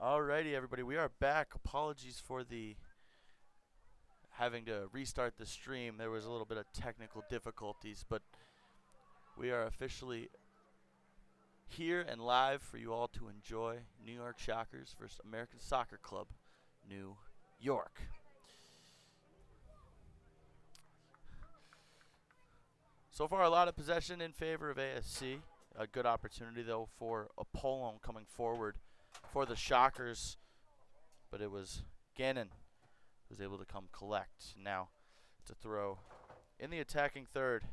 Alrighty, everybody, we are back. Apologies for the having to restart the stream. There was a little bit of technical difficulties, but we are officially here and live for you all to enjoy. New York Shockers versus American Soccer Club, New York. So far, a lot of possession in favor of ASC. A good opportunity, though, for Apollon coming forward for the Shockers, but it was Gannon who was able to come collect. Now it's a throw in the attacking third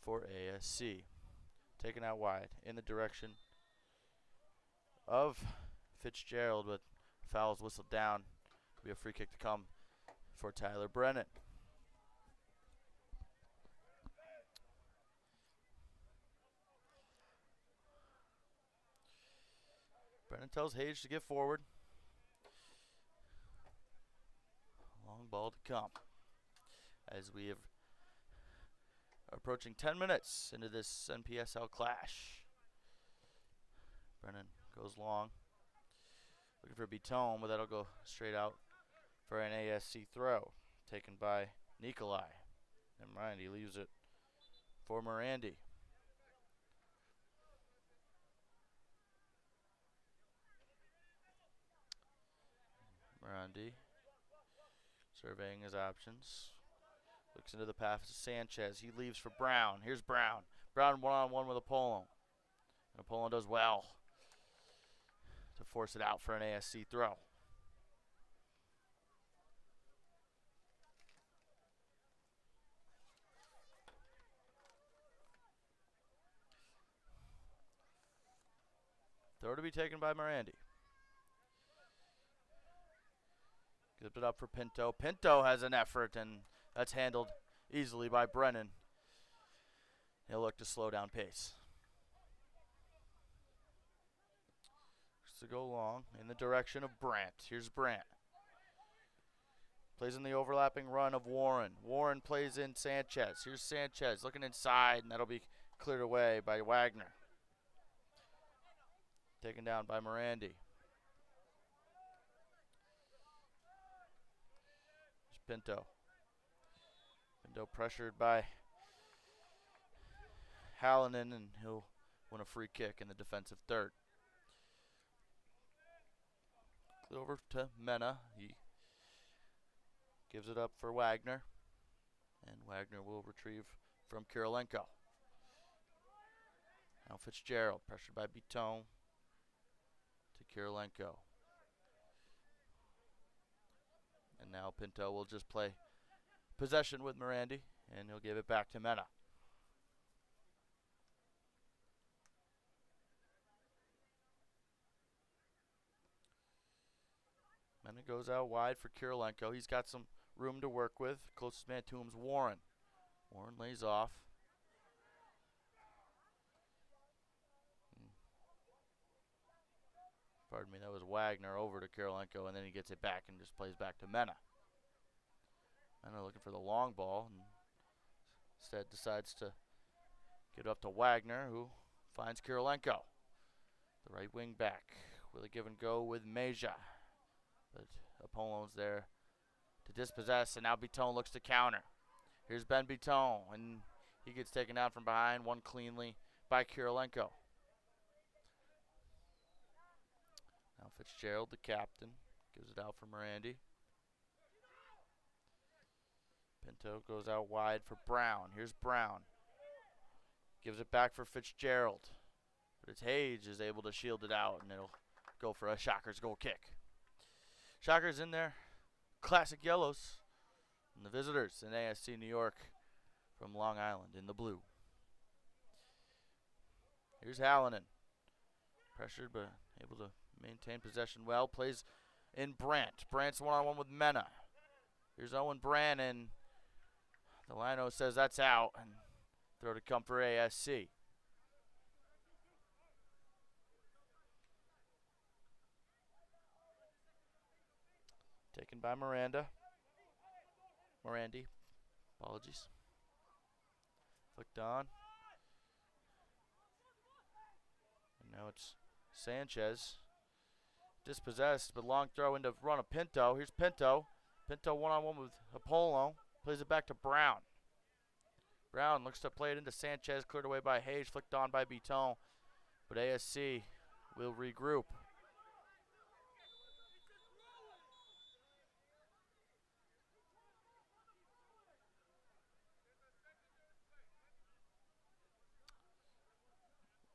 for ASC. Taken out wide in the direction of Fitzgerald, but foul's whistled down. It'll be a free kick to come for Tyler Brennan. Brennan tells Hage to get forward. Long ball to come as we have approaching 10 minutes into this NPSL clash. Brennan goes long. Looking for Bitone, but that'll go straight out for an ASC throw. Taken by Nikolai. Never mind, he leaves it for Morandi. Morandi surveying his options. Looks into the path to Sanchez. He leaves for Brown. Here's Brown. Brown one-on-one with Apollon. And Apollon does well to force it out for an ASC throw. Throw to be taken by Morandi. Gives it up for Pinto. Pinto has an effort, and that's handled easily by Brennan. He'll look to slow down pace. Looks to go long in the direction of Brandt. Here's Brandt. Plays in the overlapping run of Warren. Warren plays in Sanchez. Here's Sanchez looking inside, and that'll be cleared away by Wagner. Taken down by Morandi. Pinto. Pinto pressured by Hallinan, and he'll win a free kick in the defensive third. Over to Mena. He gives it up for Wagner, and Wagner will retrieve from Kirilenko. Now Fitzgerald pressured by Bitone to Kirilenko. And now Pinto will just play possession with Morandi, and he'll give it back to Mena. Mena goes out wide for Kirilenko. He's got some room to work with. Closest man to him is Warren. Warren lays off. Pardon me, that was Wagner over to Kirilenko, and then he gets it back and just plays back to Mena. Mena looking for the long ball, and instead decides to get up to Wagner, who finds Kirilenko. The right wing back with a give and go with Meja. But Apollon's there to dispossess, and now Bitone looks to counter. Here's Ben Bitone, and he gets taken out from behind, won cleanly by Kirilenko. Now Fitzgerald, the captain, gives it out for Morandi. Pinto goes out wide for Brown. Here's Brown. Gives it back for Fitzgerald. But it's Hage is able to shield it out, and it'll go for a Shockers goal kick. Shockers in their classic yellows. And the visitors in ASC New York from Long Island in the blue. Here's Hallinan. Pressured, but able to maintain possession well. Plays in Brandt. Brandt's one-on-one with Mena. Here's Owen Brannon. The lino says that's out, and throw to come for ASC. Taken by Morandi. Apologies. Flicked on. And now it's Sanchez dispossessed, but long throw into run of Pinto. Here's Pinto. Pinto one-on-one with Apollo. Plays it back to Brown. Brown looks to play it into Sanchez, cleared away by Hayes, flicked on by Beaton. But ASC will regroup.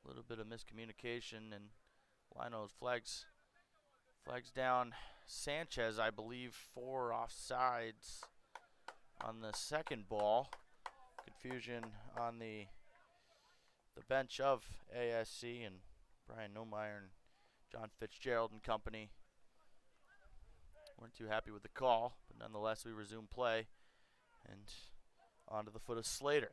A little bit of miscommunication, and Linos flags down Sanchez, I believe, 4 offsides on the second ball. Confusion on the bench of ASC, and Brian Nomeyer and John Fitzgerald and company weren't too happy with the call, but nonetheless we resume play and onto the foot of Slater.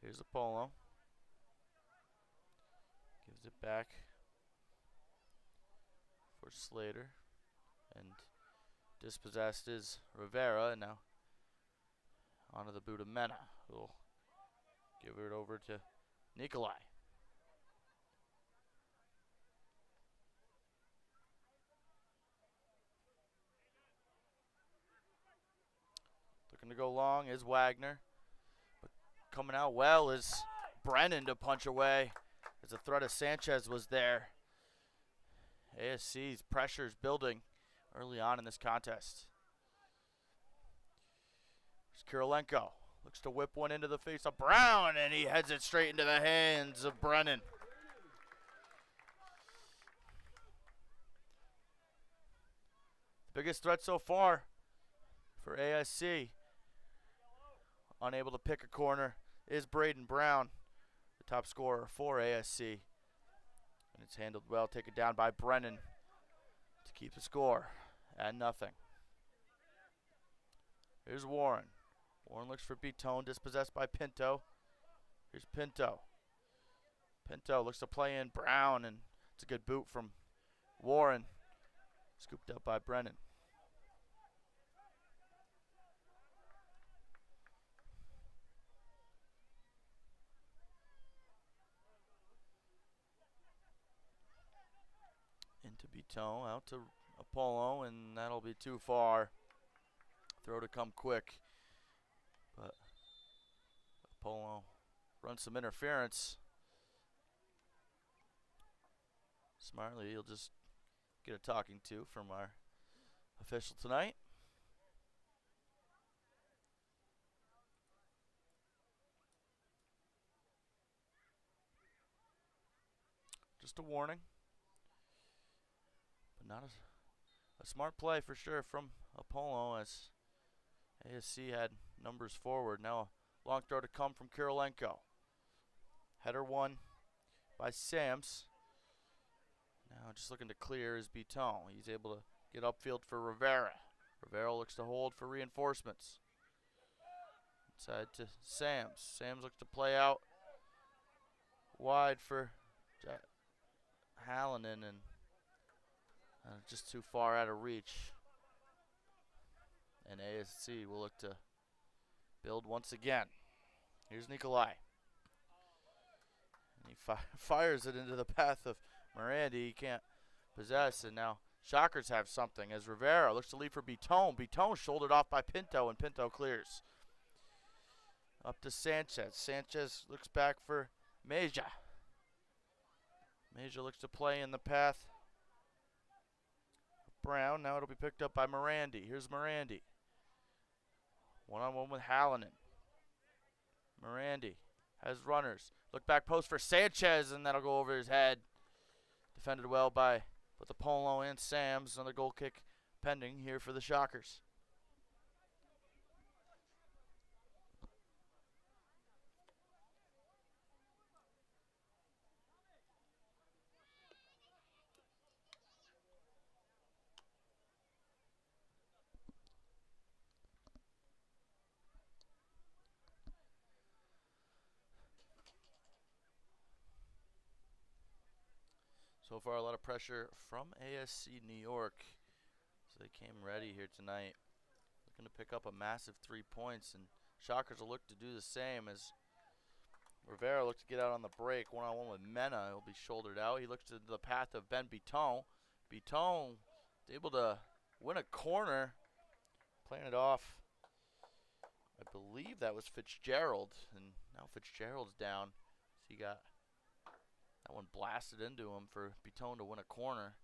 Here's Apollo. Gives it back for Slater. And dispossessed is Rivera. And now onto the boot of Mena, who will give it over to Nikolai. Looking to go long is Wagner. But coming out well is Brennan to punch away as the threat of Sanchez was there. ASC's pressure is building early on in this contest. Here's Kirilenko. Looks to whip one into the face of Brown, and he heads it straight into the hands of Brennan. The biggest threat so far for ASC, unable to pick a corner, is Braden Brown, the top scorer for ASC. And it's handled well, taken down by Brennan to keep the score at 0. Here's Warren. Warren looks for Beaton, dispossessed by Pinto. Here's Pinto. Pinto looks to play in Brown, and it's a good boot from Warren. Scooped up by Brennan. Into Beaton, out to Apollo, and that'll be too far. Throw to come quick. But Apollo runs some interference. Smartly, he'll just get a talking to from our official tonight. Just a warning. But not a smart play for sure from Apollo, as ASC had numbers forward. Now a long throw to come from Kirilenko. Header won by Sams. Now just looking to clear is Beaton. He's able to get upfield for Rivera. Rivera looks to hold for reinforcements. Inside to Sams. Sams looks to play out wide for Hallinan, and just too far out of reach. And ASC will look to build once again. Here's Nikolai. And he fires it into the path of Morandi. He can't possess, and now Shockers have something as Rivera looks to lead for Beaton. Beaton shouldered off by Pinto, and Pinto clears. Up to Sanchez. Sanchez looks back for Meja. Meja looks to play in the path of Brown. Now it'll be picked up by Morandi. Here's Morandi. One-on-one with Hallinan. Morandi has runners. Look back post for Sanchez, and that'll go over his head. Defended well by both Apollo and Sams. Another goal kick pending here for the Shockers. So far, a lot of pressure from ASC New York. So they came ready here tonight, looking to pick up a massive 3 points, and Shockers will look to do the same, as Rivera looked to get out on the break, one-on-one with Mena. He'll be shouldered out. He looks to the path of Ben Biton. Biton is able to win a corner, playing it off. I believe that was Fitzgerald, and now Fitzgerald's down. So he got that one blasted into him for Biton to win a corner.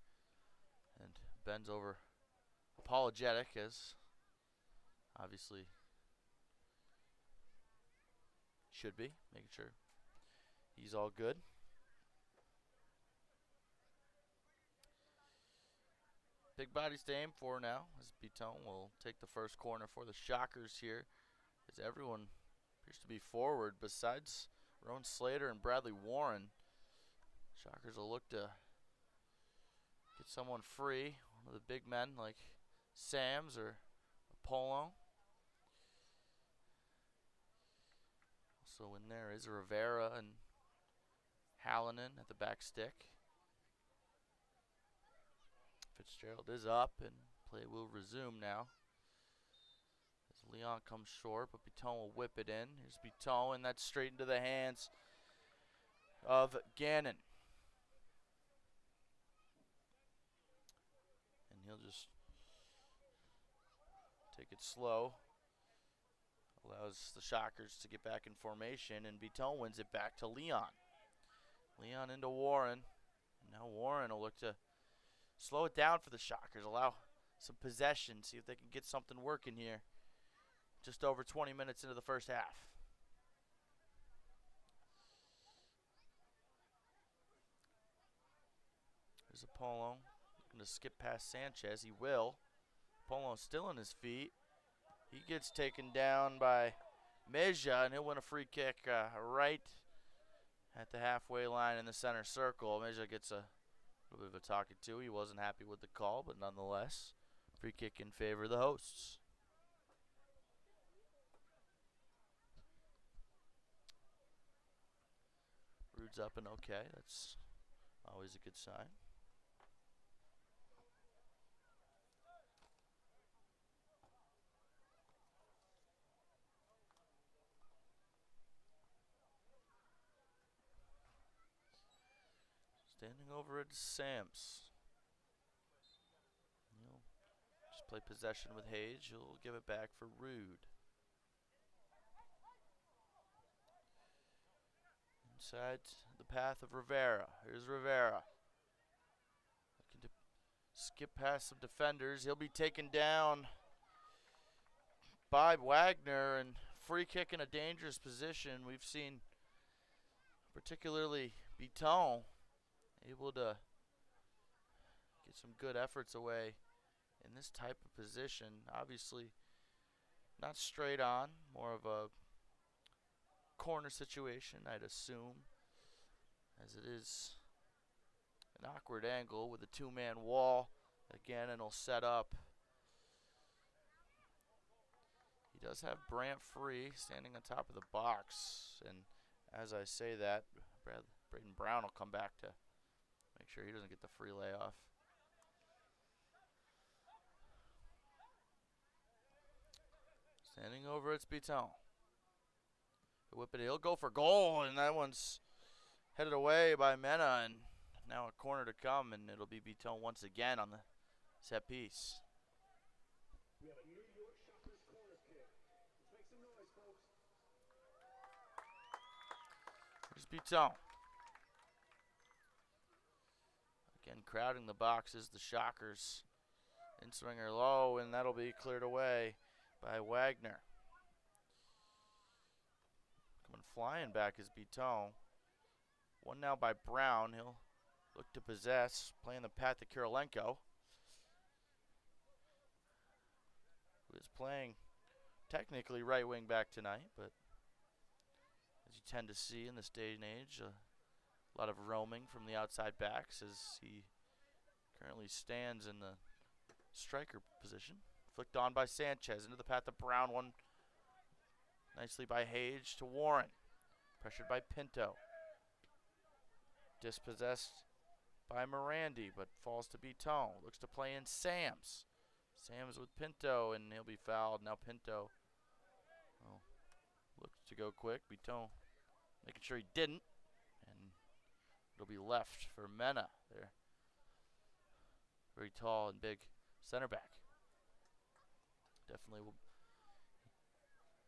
And Ben's over apologetic, as obviously should be, making sure he's all good. Big bodies to aim for now, as Biton will take the first corner for the Shockers here, as everyone appears to be forward besides Rowan Slater and Bradley Warren. Shockers will look to get someone free, one of the big men like Sams or Apollo. Also in there is Rivera and Hallinan at the back stick. Fitzgerald is up, and play will resume now as Leon comes short, but Biton will whip it in. Here's Biton, and that's straight into the hands of Gannon. And he'll just take it slow. Allows the Shockers to get back in formation, and Biton wins it back to Leon. Leon into Warren. Now Warren will look to slow it down for the Shockers, allow some possession, see if they can get something working here. Just over 20 minutes into the first half. There's Apollo looking to skip past Sanchez. He will. Apollo still on his feet. He gets taken down by Meja, and he'll win a free kick right at the halfway line in the center circle. Meja gets a little bit of a talking to. He wasn't happy with the call, but nonetheless, free kick in favor of the hosts. Rude's up and okay. That's always a good sign. Standing over at Sams. He'll just play possession with Hage. He'll give it back for Rude. Inside the path of Rivera. Here's Rivera. Looking to skip past some defenders. He'll be taken down by Wagner, and free kick in a dangerous position. We've seen particularly Biton able to get some good efforts away in this type of position. Obviously not straight on, more of a corner situation, I'd assume, as it is an awkward angle with a two-man wall again, and he'll set up. He does have Brant free standing on top of the box, and as I say that, Braden Brown will come back to make sure he doesn't get the free layoff. Standing over, it's Biton. Whip it, he'll go for goal, and that one's headed away by Mena, and now a corner to come, and it'll be Biton once again on the set piece. We have a New York Shockers corner kick. Let's make some noise, folks. Here's Biton. Again, crowding the boxes, the Shockers. In-swinger low, and that'll be cleared away by Wagner. Coming flying back is Biton. One now by Brown. He'll look to possess, playing the path to Kirilenko, who is playing technically right wing back tonight, but as you tend to see in this day and age, a lot of roaming from the outside backs as he currently stands in the striker position. Flicked on by Sanchez into the path of Brown. One nicely by Hage to Warren. Pressured by Pinto. Dispossessed by Morandi, but falls to Biton. Looks to play in Sams. Sams with Pinto, and he'll be fouled. Now Pinto looks to go quick. Biton making sure he didn't. And it'll be left for Mena there. Very tall and big center back. Definitely will.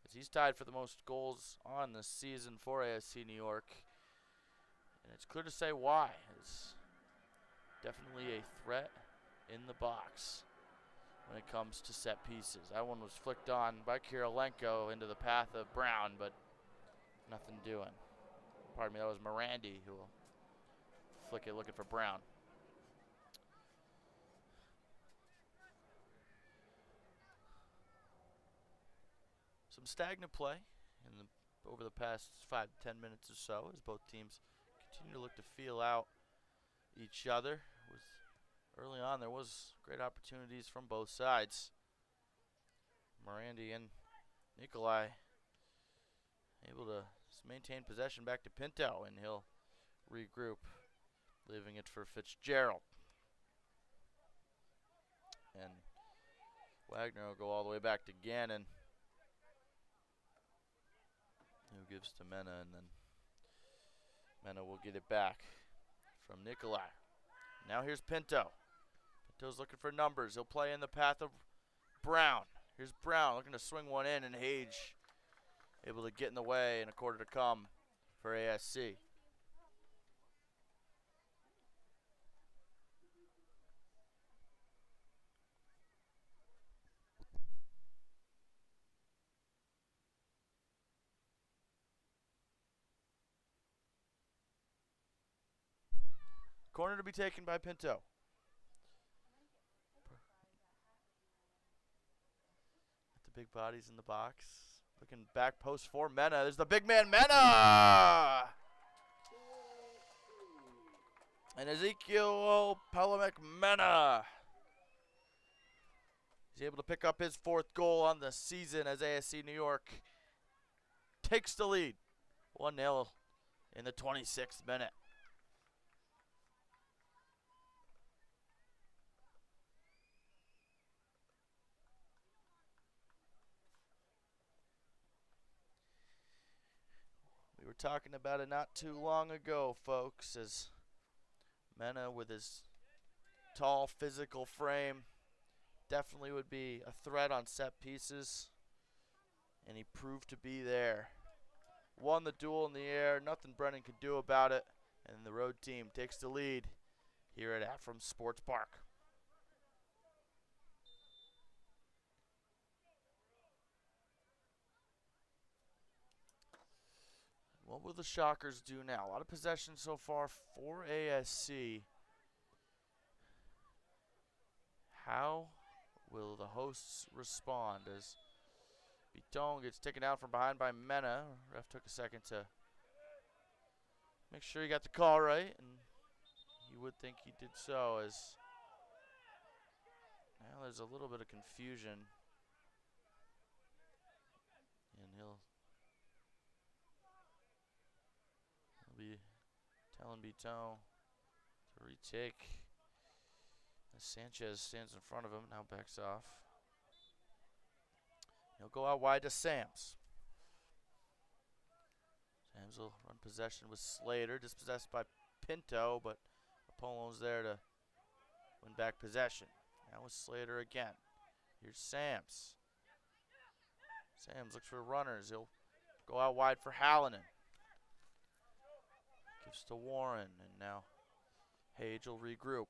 As he's tied for the most goals on this season for ASC New York. And it's clear to say why. It's definitely a threat in the box when it comes to set pieces. That one was flicked on by Kirilenko into the path of Brown, but nothing doing. Pardon me, that was Morandi who will flick it looking for Brown. Some stagnant play over the past 5 to 10 minutes or so as both teams continue to look to feel out each other. Early on, there was great opportunities from both sides. Morandi and Nikolai able to maintain possession back to Pinto, and he'll regroup, leaving it for Fitzgerald. And Wagner will go all the way back to Gannon, who gives to Mena, and then Mena will get it back from Nikolai. Now here's Pinto. Pinto's looking for numbers. He'll play in the path of Brown. Here's Brown looking to swing one in, and Hage able to get in the way, and a quarter to come for ASC. Corner to be taken by Pinto. The big bodies in the box. Looking back post for Mena. There's the big man, Mena! And Ezekiel Palamek Mena. He's able to pick up his 4th goal on the season as ASC New York takes the lead. 1-0 in the 26th minute. We were talking about it not too long ago, folks, as Mena with his tall physical frame definitely would be a threat on set pieces, and he proved to be there. Won the duel in the air, nothing Brennan could do about it, and the road team takes the lead here at Afram Sports Park. What will the Shockers do now? A lot of possession so far for ASC. How will the hosts respond as Biton gets taken out from behind by Mena? Ref took a second to make sure he got the call right, and you would think he did so, as now there's a little bit of confusion, and he'll be telling Biton to retake as Sanchez stands in front of him, now backs off. He'll go out wide to Sams. Sams will run possession with Slater, dispossessed by Pinto, but Apollo's there to win back possession. Now with Slater again. Here's Sams. Sams looks for runners. He'll go out wide for Hallinan. Gives to Warren, and now Hage will regroup.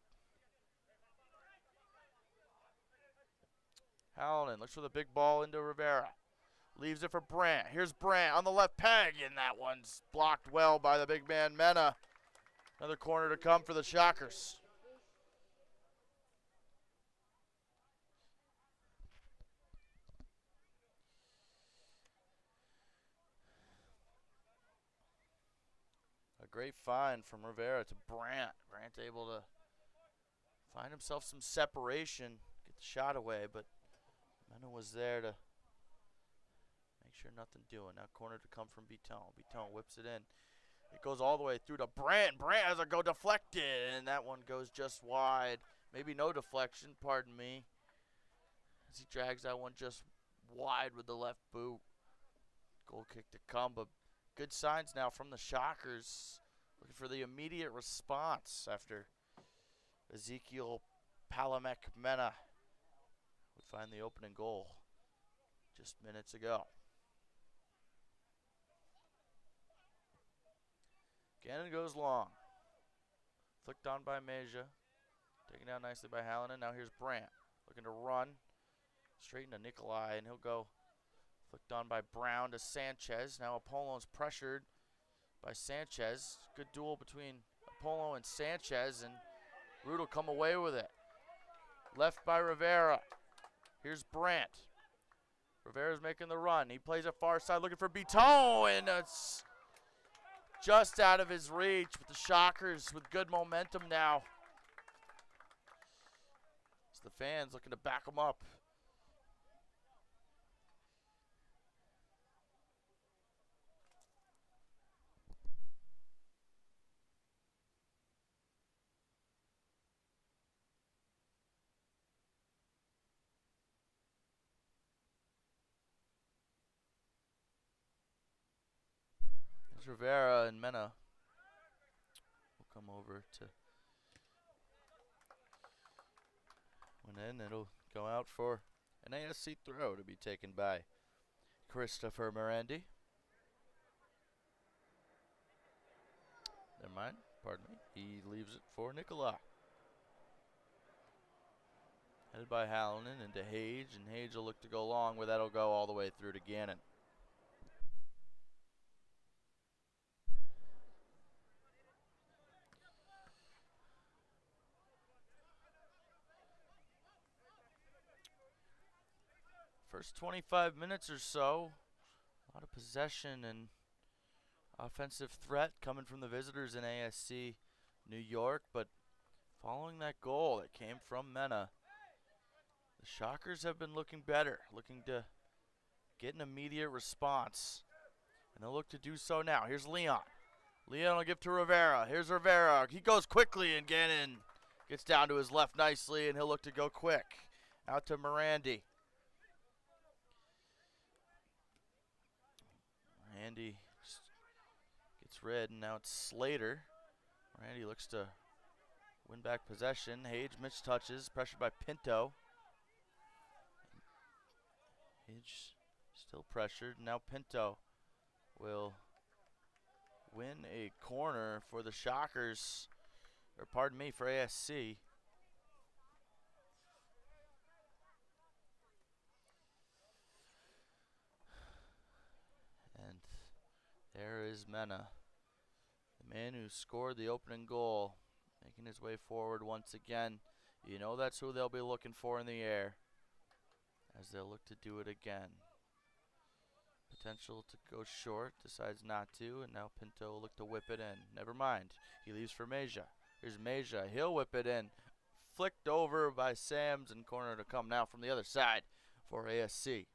Hallinan looks for the big ball into Rivera. Leaves it for Brandt. Here's Brandt on the left peg, and that one's blocked well by the big man Mena. Another corner to come for the Shockers. A great find from Rivera to Brandt. Brandt able to find himself some separation, get the shot away, but Mena was there to make sure nothing doing. Now corner to come from Biton. Biton whips it in. It goes all the way through to Brandt. Brandt has a go deflected, and that one goes just wide. Maybe no deflection, pardon me, as he drags that one just wide with the left boot. Goal kick to come, but good signs now from the Shockers. Looking for the immediate response after Ezekiel Palamek Mena would find the opening goal just minutes ago. Gannon goes long. Flicked on by Meja. Taken down nicely by Hallinan. Now here's Brandt. Looking to run. Straight into Nikolai, and he'll go flicked on by Brown to Sanchez. Now Apollo's pressured by Sanchez. Good duel between Apollo and Sanchez, and Root will come away with it. Left by Rivera. Here's Brandt. Rivera's making the run. He plays it far side looking for Biton, and it's just out of his reach with the Shockers with good momentum now. It's the fans looking to back them up. Rivera and Mena will come over to win in. It'll go out for an ASC throw to be taken by Christopher Morandi. Never mind, pardon me. He leaves it for Nicola. Headed by Hallinan into Hage, and Hage will look to go long, where that'll go all the way through to Gannon. First 25 minutes or so, a lot of possession and offensive threat coming from the visitors in ASC New York, but following that goal that came from Mena, the Shockers have been looking better, looking to get an immediate response, and they'll look to do so now. Here's Leon. Leon will give to Rivera. Here's Rivera. He goes quickly, and Gannon gets down to his left nicely, and he'll look to go quick. Out to Morandi. Morandi gets rid, and now it's Slater. Morandi looks to win back possession. Hage mistouches, pressured by Pinto. Hage still pressured. Now Pinto will win a corner for the Shockers, or pardon me, for ASC. And there is Mena, the man who scored the opening goal, making his way forward once again. You know that's who they'll be looking for in the air, as they'll look to do it again. Potential to go short, decides not to, and now Pinto will look to whip it in. Never mind, he leaves for Meja. Here's Meja, he'll whip it in. Flicked over by Sams, and corner to come now from the other side for ASC.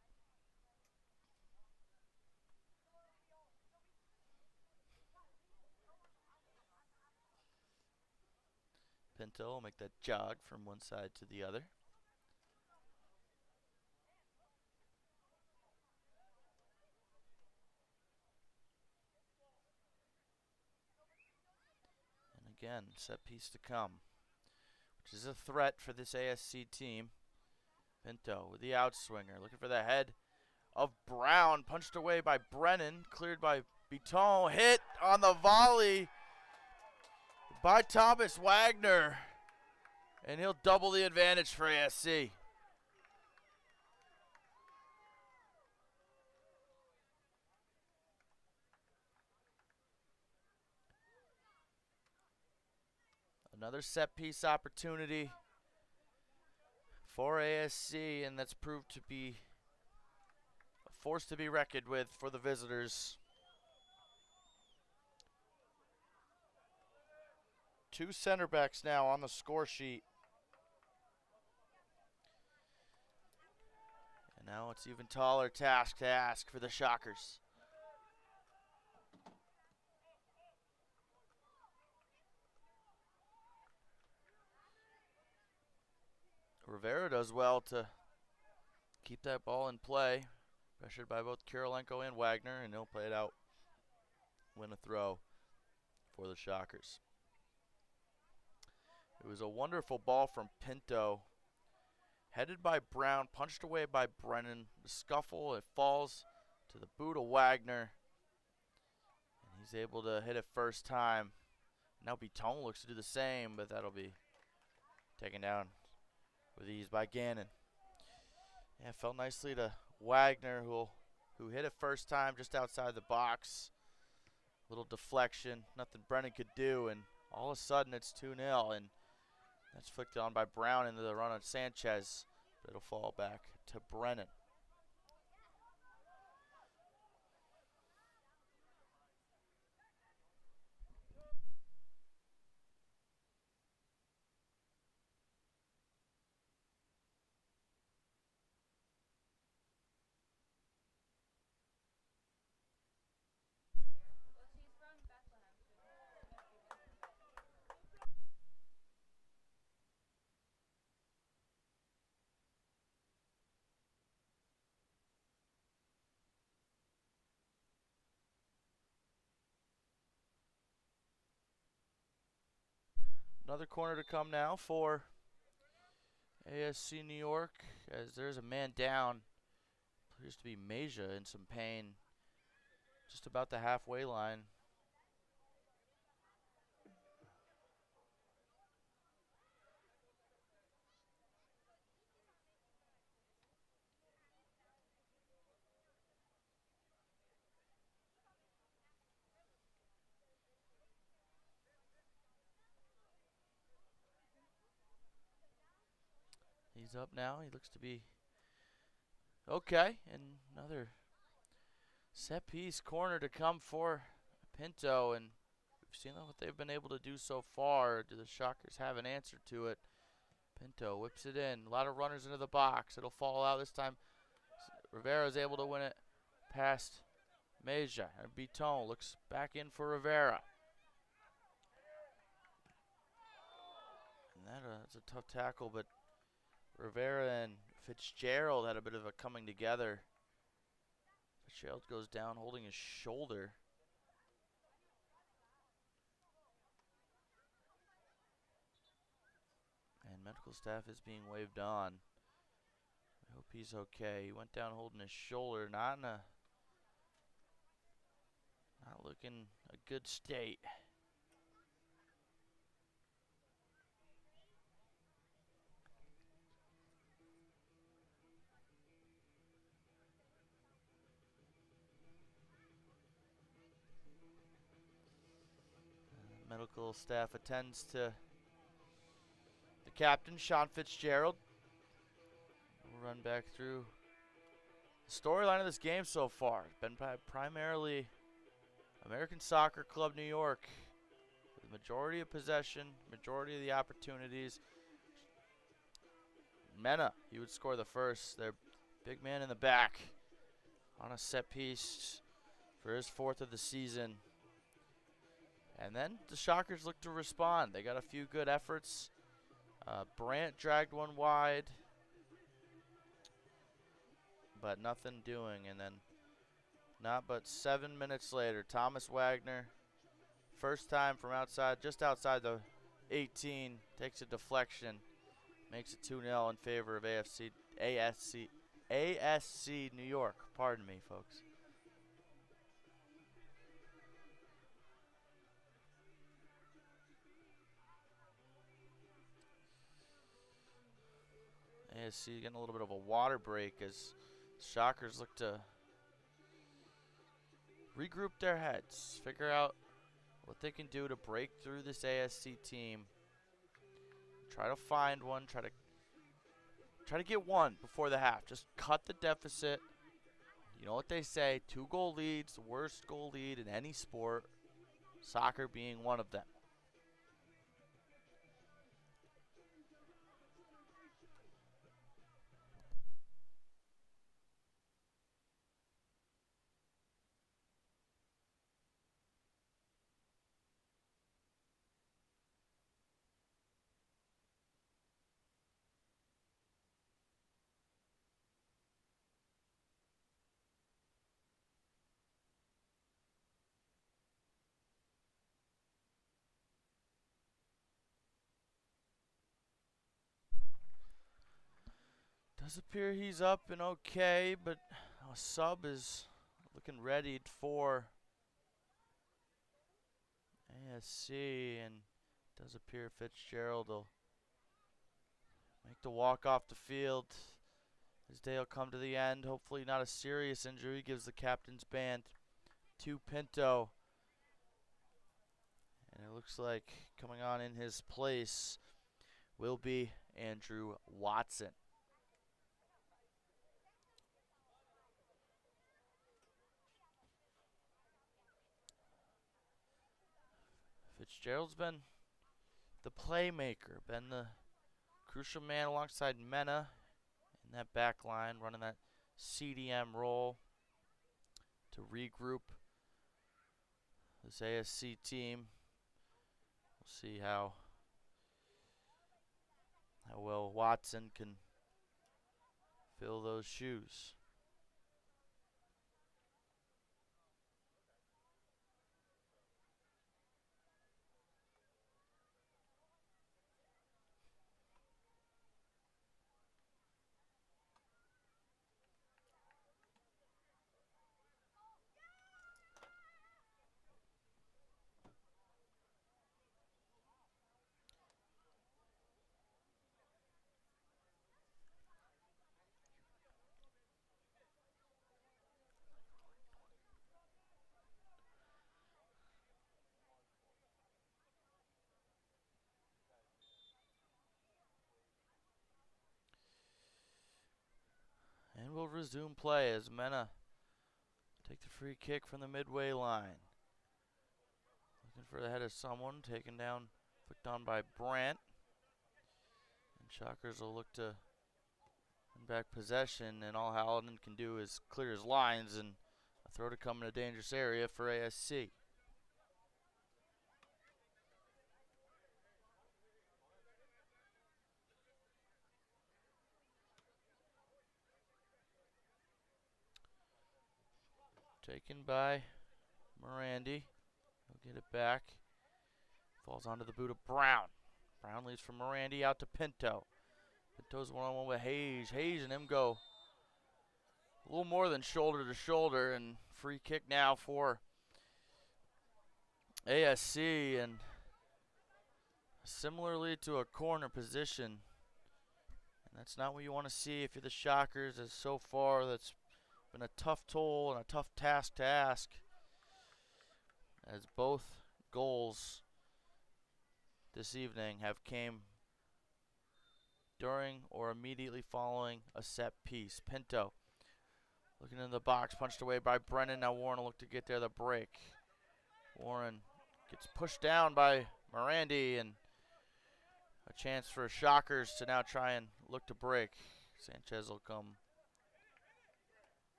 Pinto will make that jog from one side to the other. And again, set piece to come, which is a threat for this ASC team. Pinto with the outswinger, looking for the head of Brown, punched away by Brennan, cleared by Biton, hit on the volley by Thomas Wagner, and he'll double the advantage for ASC. Another set piece opportunity for ASC, and that's proved to be a force to be reckoned with for the visitors. Two center backs now on the score sheet. And now it's even taller task to ask for the Shockers. Rivera does well to keep that ball in play. Pressured by both Kirilenko and Wagner, and he'll play it out win a throw for the Shockers. It was a wonderful ball from Pinto. Headed by Brown, punched away by Brennan. The scuffle, it falls to the boot of Wagner. And he's able to hit it first time. Now Beton looks to do the same, but that'll be taken down with ease by Gannon. Yeah, fell nicely to Wagner, who hit it first time just outside the box. Little deflection, nothing Brennan could do, and all of a sudden it's 2-0, and that's flicked on by Brown into the run on Sanchez, but it'll fall back to Brennan. Another corner to come now for ASC New York, as there's a man down. Appears to be Meja in some pain, just about the halfway line. He's up now. He looks to be okay. And another set piece corner to come for Pinto. And we've seen what they've been able to do so far. Do the Shockers have an answer to it? Pinto whips it in. A lot of runners into the box. It'll fall out this time. Rivera is able to win it past Meja. And Beton looks back in for Rivera. And that's a tough tackle, but Rivera and Fitzgerald had a bit of a coming together. Fitzgerald goes down holding his shoulder. And medical staff is being waved on. I hope he's okay. He went down holding his shoulder, not looking a good state. Medical staff attends to the captain, Sean Fitzgerald. We'll run back through the storyline of this game so far. It's been primarily American Soccer Club New York. The majority of possession, majority of the opportunities. Mena, he would score the first. Their big man in the back on a set piece for his fourth of the season. And then the Shockers look to respond. They got a few good efforts. Brandt dragged one wide, but nothing doing. And then not but 7 minutes later, Thomas Wagner, first time from outside, just outside the 18, takes a deflection, makes it 2-0 in favor of ASC New York. Pardon me, folks. ASC getting a little bit of a water break as Shockers look to regroup their heads, figure out what they can do to break through this ASC team. Try to find one, try to get one before the half. Just cut the deficit. You know what they say, 2-goal leads, the worst goal lead in any sport, soccer being one of them. Does appear he's up and okay, but a sub is looking ready for ASC, and does appear Fitzgerald will make the walk off the field. His day will come to the end. Hopefully not a serious injury. Gives the captain's band to Pinto. And it looks like coming on in his place will be Andrew Watson. Fitzgerald's been the playmaker, been the crucial man alongside Mena in that back line, running that CDM role to regroup this ASC team. We'll see how well Watson can fill those shoes. And we'll resume play as Mena take the free kick from the midway line. Looking for the head of someone, taken down, flicked on by Brandt. And Shockers will look to win back possession, and all Hallinan can do is clear his lines, and a throw to come in a dangerous area for ASC. Taken by Morandi. He'll get it back. Falls onto the boot of Brown. Brown leads from Morandi out to Pinto. Pinto's one-on-one with Hayes. Hayes and him go a little more than shoulder to shoulder, and free kick now for ASC, and similarly to a corner position. And that's not what you want to see if you're the Shockers, as so far that's been a tough toll and a tough task to ask, as both goals this evening have came during or immediately following a set piece. Pinto looking in the box, punched away by Brennan. Now Warren will look to get there, the break. Warren gets pushed down by Morandi, and a chance for Shockers to now try and look to break. Sanchez will come.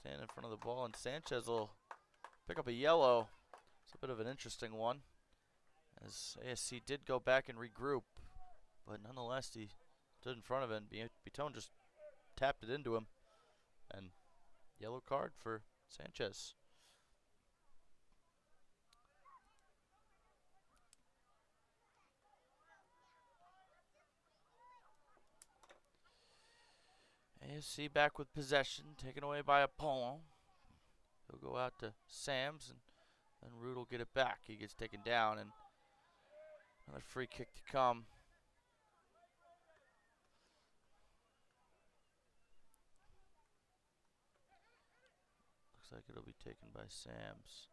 Stand in front of the ball, and Sanchez will pick up a yellow. It's a bit of an interesting one, as ASC did go back and regroup, but nonetheless he stood in front of it, and Bitone just tapped it into him, and yellow card for Sanchez. ASC back with possession, taken away by Apollo. He'll go out to Sams, and then Root will get it back. He gets taken down, and another free kick to come. Looks like it'll be taken by Sams.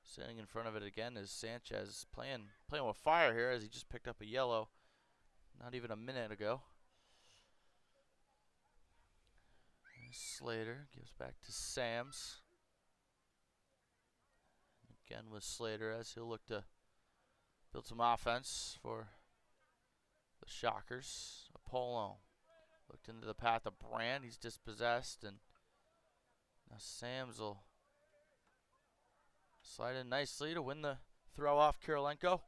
Standing in front of it again is Sanchez, playing with fire here, as he just picked up a yellow not even a minute ago. Slater gives back to Sams. Again with Slater, as he'll look to build some offense for the Shockers. Apollo looked into the path of Brand. He's dispossessed, and now Sams will slide in nicely to win the throw off Kirilenko.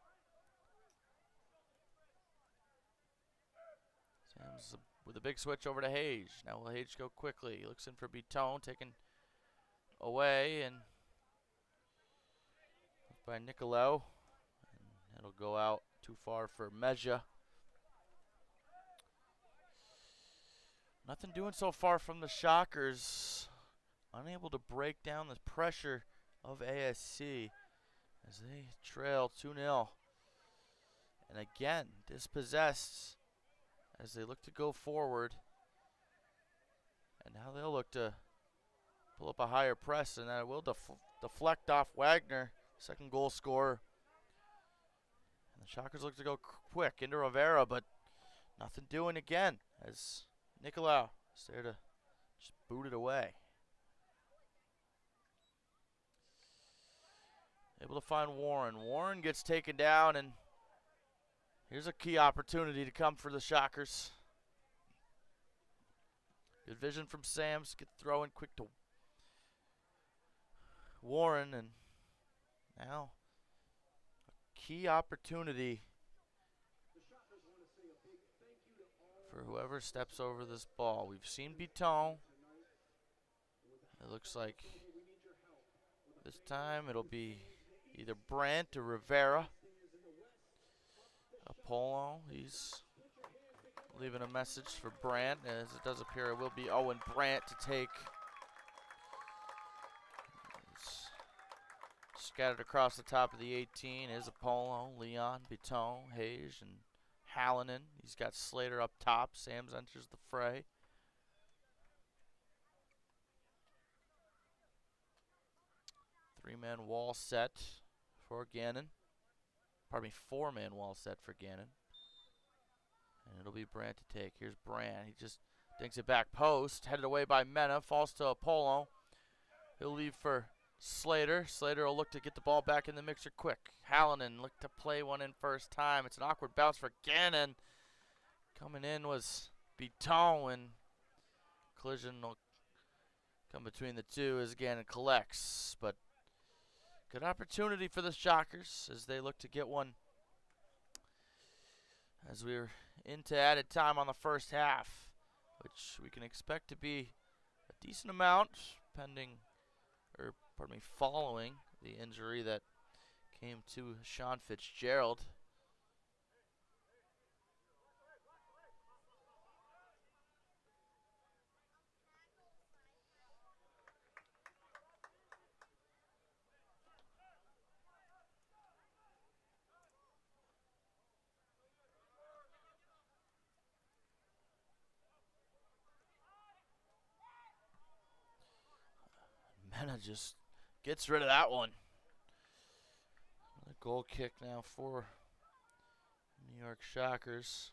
Sams with a big switch over to Hage. Now will Hage go quickly? He looks in for Bitone, taken away, and by Nicolau. And it'll go out Too far for Mejia. Nothing doing so far from the Shockers. Unable to break down the pressure of ASC as they trail 2-0. And again, dispossessed as they look to go forward. And now they'll look to pull up a higher press, and that will deflect off Wagner, second goal scorer. And the Shockers look to go quick into Rivera, but nothing doing again as Nicolau is there to just boot it away. Able to find Warren. Warren gets taken down, and here's a key opportunity to come for the Shockers. Good vision from Sams. Get throw in quick to Warren, and now a key opportunity for whoever steps over this ball. We've seen Biton. It looks like this time it'll be either Brandt or Rivera. Apollo, he's leaving a message for Brandt, as it does appear it will be Owen Brandt to take. It's scattered across the top of the 18 is Apollo, Leon, Biton, Hayes, and Hallinan. He's got Slater up top. Sams enters the fray. Three-man wall set for Gannon. Pardon me, four-man wall set for Gannon. And it'll be Brandt to take. Here's Brandt. He just dinks it back post. Headed away by Mena. Falls to Apollo. He'll leave for Slater. Slater will look to get the ball back in the mixer quick. Hallinan looked to play one in first time. It's an awkward bounce for Gannon. Coming in was Biton, and collision will come between the two as Gannon collects. But good opportunity for the Shockers as they look to get one as we're into added time on the first half, which we can expect to be a decent amount following the injury that came to Sean Fitzgerald. Mena just gets rid of that one. A goal kick now for New York Shockers.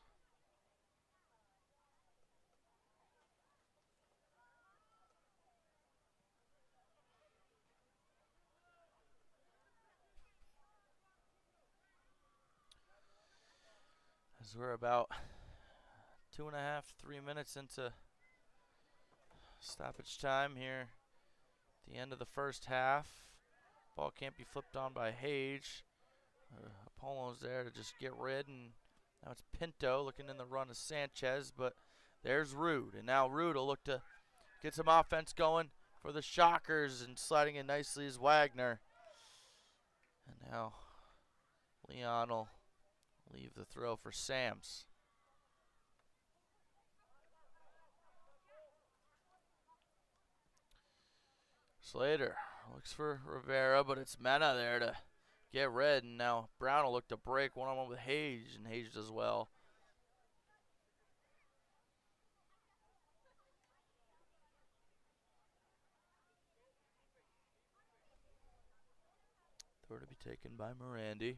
As we're about 2.5, 3 minutes into stoppage time here. The end of the first half. Ball can't be flipped on by Hage. Apollo's there to just get rid, and now it's Pinto looking in the run of Sanchez, but there's Rude, and now Rude will look to get some offense going for the Shockers, and sliding in nicely is Wagner. And now Leon will leave the throw for Sams. Slater looks for Rivera, but it's Mena there to get rid, and now Brown will look to break one-on-one with Hage, and Hage does well. Throw to be taken by Morandi.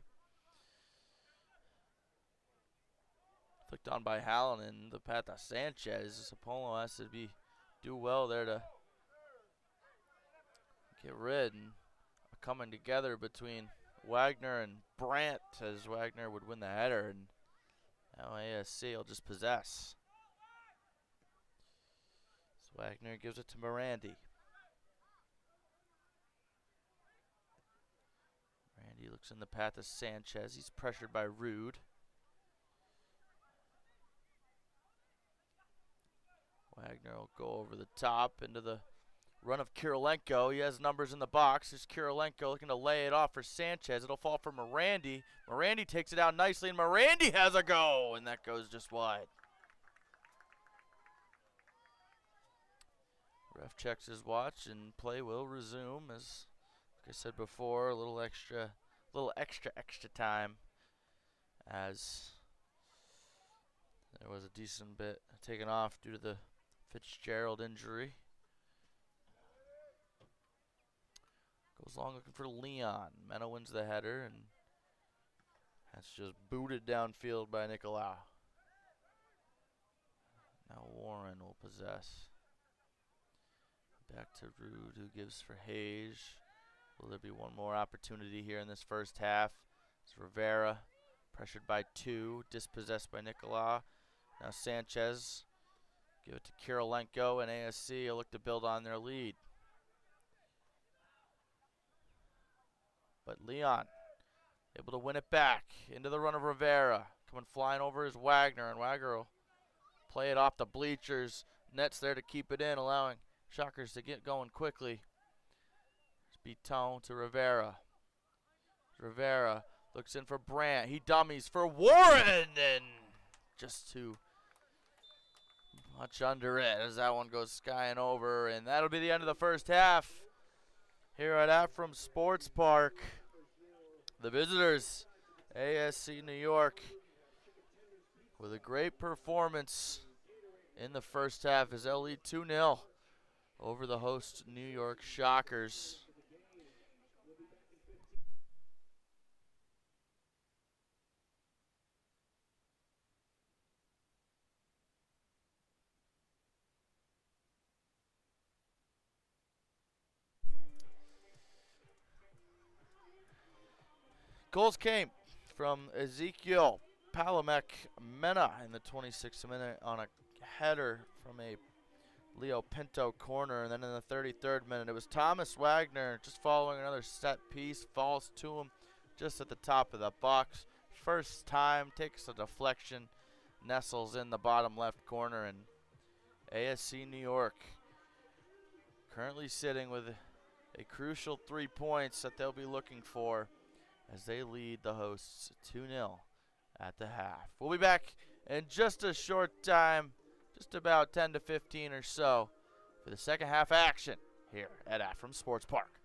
Flicked on by Hallinan, the path to Sanchez. Apollo has to do well there to get rid, and coming together between Wagner and Brandt as Wagner would win the header, and now ASC will just possess. So Wagner gives it to Morandi. Morandi looks in the path of Sanchez. He's pressured by Rude. Wagner will go over the top into the Run of Kirilenko. He has numbers in the box. Here's Kirilenko looking to lay it off for Sanchez. It'll fall for Morandi. Morandi takes it out nicely, and Morandi has a go, and that goes just wide. Ref checks his watch, and play will resume. As like I said before, a little extra time, as there was a decent bit taken off due to the Fitzgerald injury. Goes long looking for Leon. Mena wins the header, and that's just booted downfield by Nicolau. Now Warren will possess. Back to Rude, who gives for Hayes. Will there be one more opportunity here in this first half? It's Rivera, pressured by 2, dispossessed by Nicolau. Now Sanchez, give it to Kirilenko, and ASC will look to build on their lead. But Leon, able to win it back into the run of Rivera. Coming flying over is Wagner, and Wagner will play it off the bleachers. Net's there to keep it in, allowing Shockers to get going quickly. Beton to Rivera. Rivera looks in for Brandt. He dummies for Warren, and just too much under it as that one goes skying over. And that'll be the end of the first half here at Afram Sports Park. The visitors, ASC New York, with a great performance in the first half as they'll lead 2-0 over the host New York Shockers. Goals came from Ezekiel Palamek Mena in the 26th minute on a header from a Leo Pinto corner. And then in the 33rd minute, it was Thomas Wagner just following another set piece, falls to him just at the top of the box. First time, takes a deflection, nestles in the bottom left corner, and ASC New York currently sitting with a crucial 3 points that they'll be looking for as they lead the hosts 2-0 at the half. We'll be back in just a short time, just about 10 to 15 or so, for the second half action here at Afram Sports Park.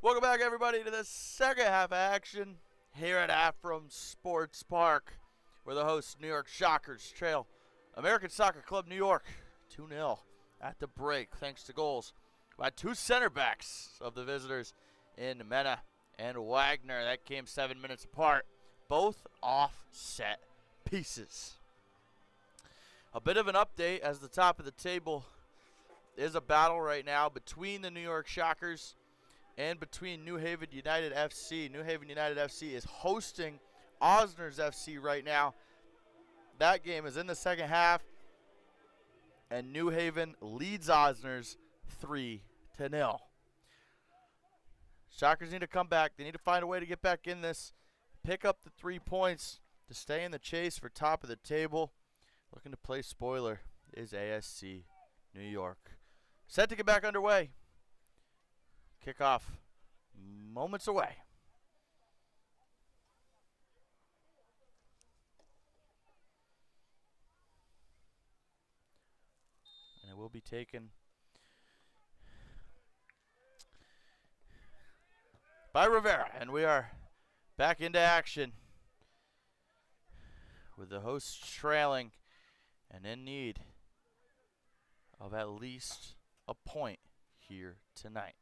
Welcome back, everybody, to the second half of action here at Afram Sports Park, where the hosts, New York Shockers, trail American Soccer Club New York 2-0 at the break, thanks to goals by two center backs of the visitors in Mena and Wagner. That came 7 minutes apart, both offset pieces. A bit of an update, as the top of the table is a battle right now between the New York Shockers and between New Haven United FC. New Haven United FC is hosting Osners FC right now. That game is in the second half, and New Haven leads Osners 3-0. Shockers need to come back. They need to find a way to get back in this, pick up the 3 points to stay in the chase for top of the table. Looking to play spoiler is ASC New York. Set to get back underway. Kickoff moments away. And it will be taken by Rivera. And we are back into action with the hosts trailing and in need of at least a point here tonight.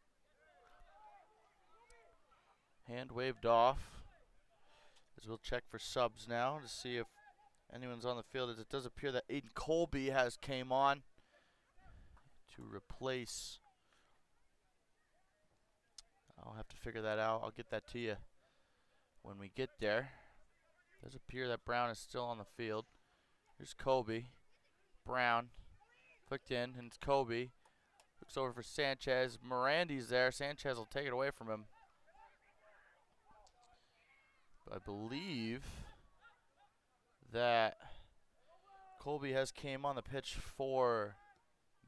Hand waved off, as we'll check for subs now to see if anyone's on the field, as it does appear that Aiden Colby has came on to replace. I'll have to figure that out. I'll get that to you when we get there. It does appear that Brown is still on the field. Here's Colby. Brown flicked in, and it's Colby. Looks over for Sanchez. Mirandi's there. Sanchez will take it away from him. I believe that Colby has came on the pitch for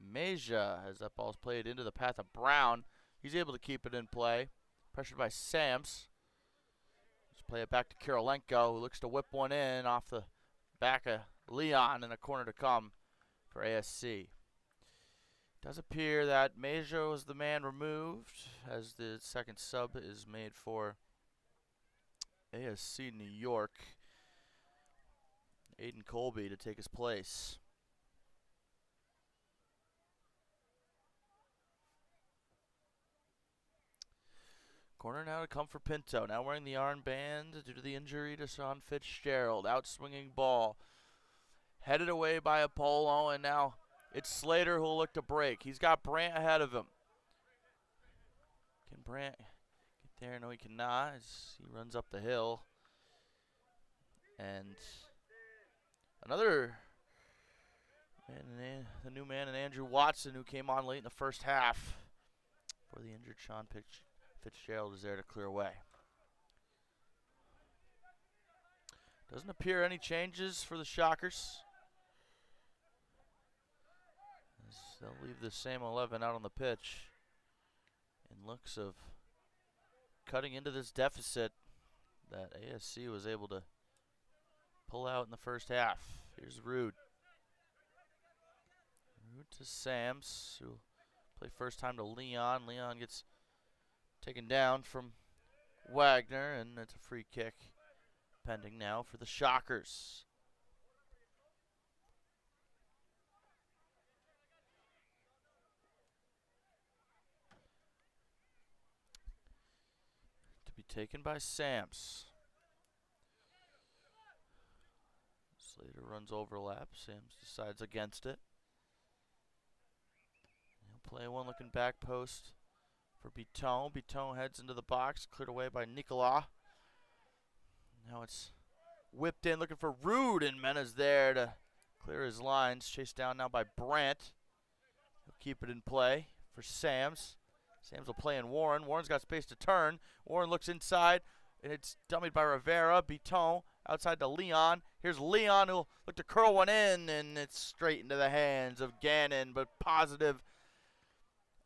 Meja as that ball's played into the path of Brown. He's able to keep it in play. Pressured by Sams. Let's play it back to Kirilenko, who looks to whip one in off the back of Leon in a corner to come for ASC. Does appear that Meja was the man removed as the second sub is made for ASC New York. Aiden Colby to take his place. Corner now to come for Pinto. Now wearing the armband due to the injury to Sean Fitzgerald. Out swinging ball. Headed away by Apollo, and now it's Slater who will look to break. He's got Brandt ahead of him. Can Brandt get there? No, he cannot, as he runs up the hill. And another man, the new man, and Andrew Watson, who came on late in the first half for the injured Sean Fitzgerald, is there to clear away. Doesn't appear any changes for the Shockers. They'll leave the same 11 out on the pitch in looks of cutting into this deficit that ASC was able to pull out in the first half. Here's Rude. Rude to Sams, who'll play first time to Leon. Leon gets taken down from Wagner, and it's a free kick pending now for the Shockers. To be taken by Sams. Slater runs overlap. Sams decides against it. He'll play one looking back post for Biton. Biton heads into the box, cleared away by Nicolas. Now it's whipped in, looking for Rude, and Mena's there to clear his lines. Chased down now by Brandt. He'll keep it in play for Sams. Sams will play in Warren. Warren's got space to turn. Warren looks inside, and it's dummied by Rivera. Biton outside to Leon. Here's Leon, who'll look to curl one in, and it's straight into the hands of Gannon, but positive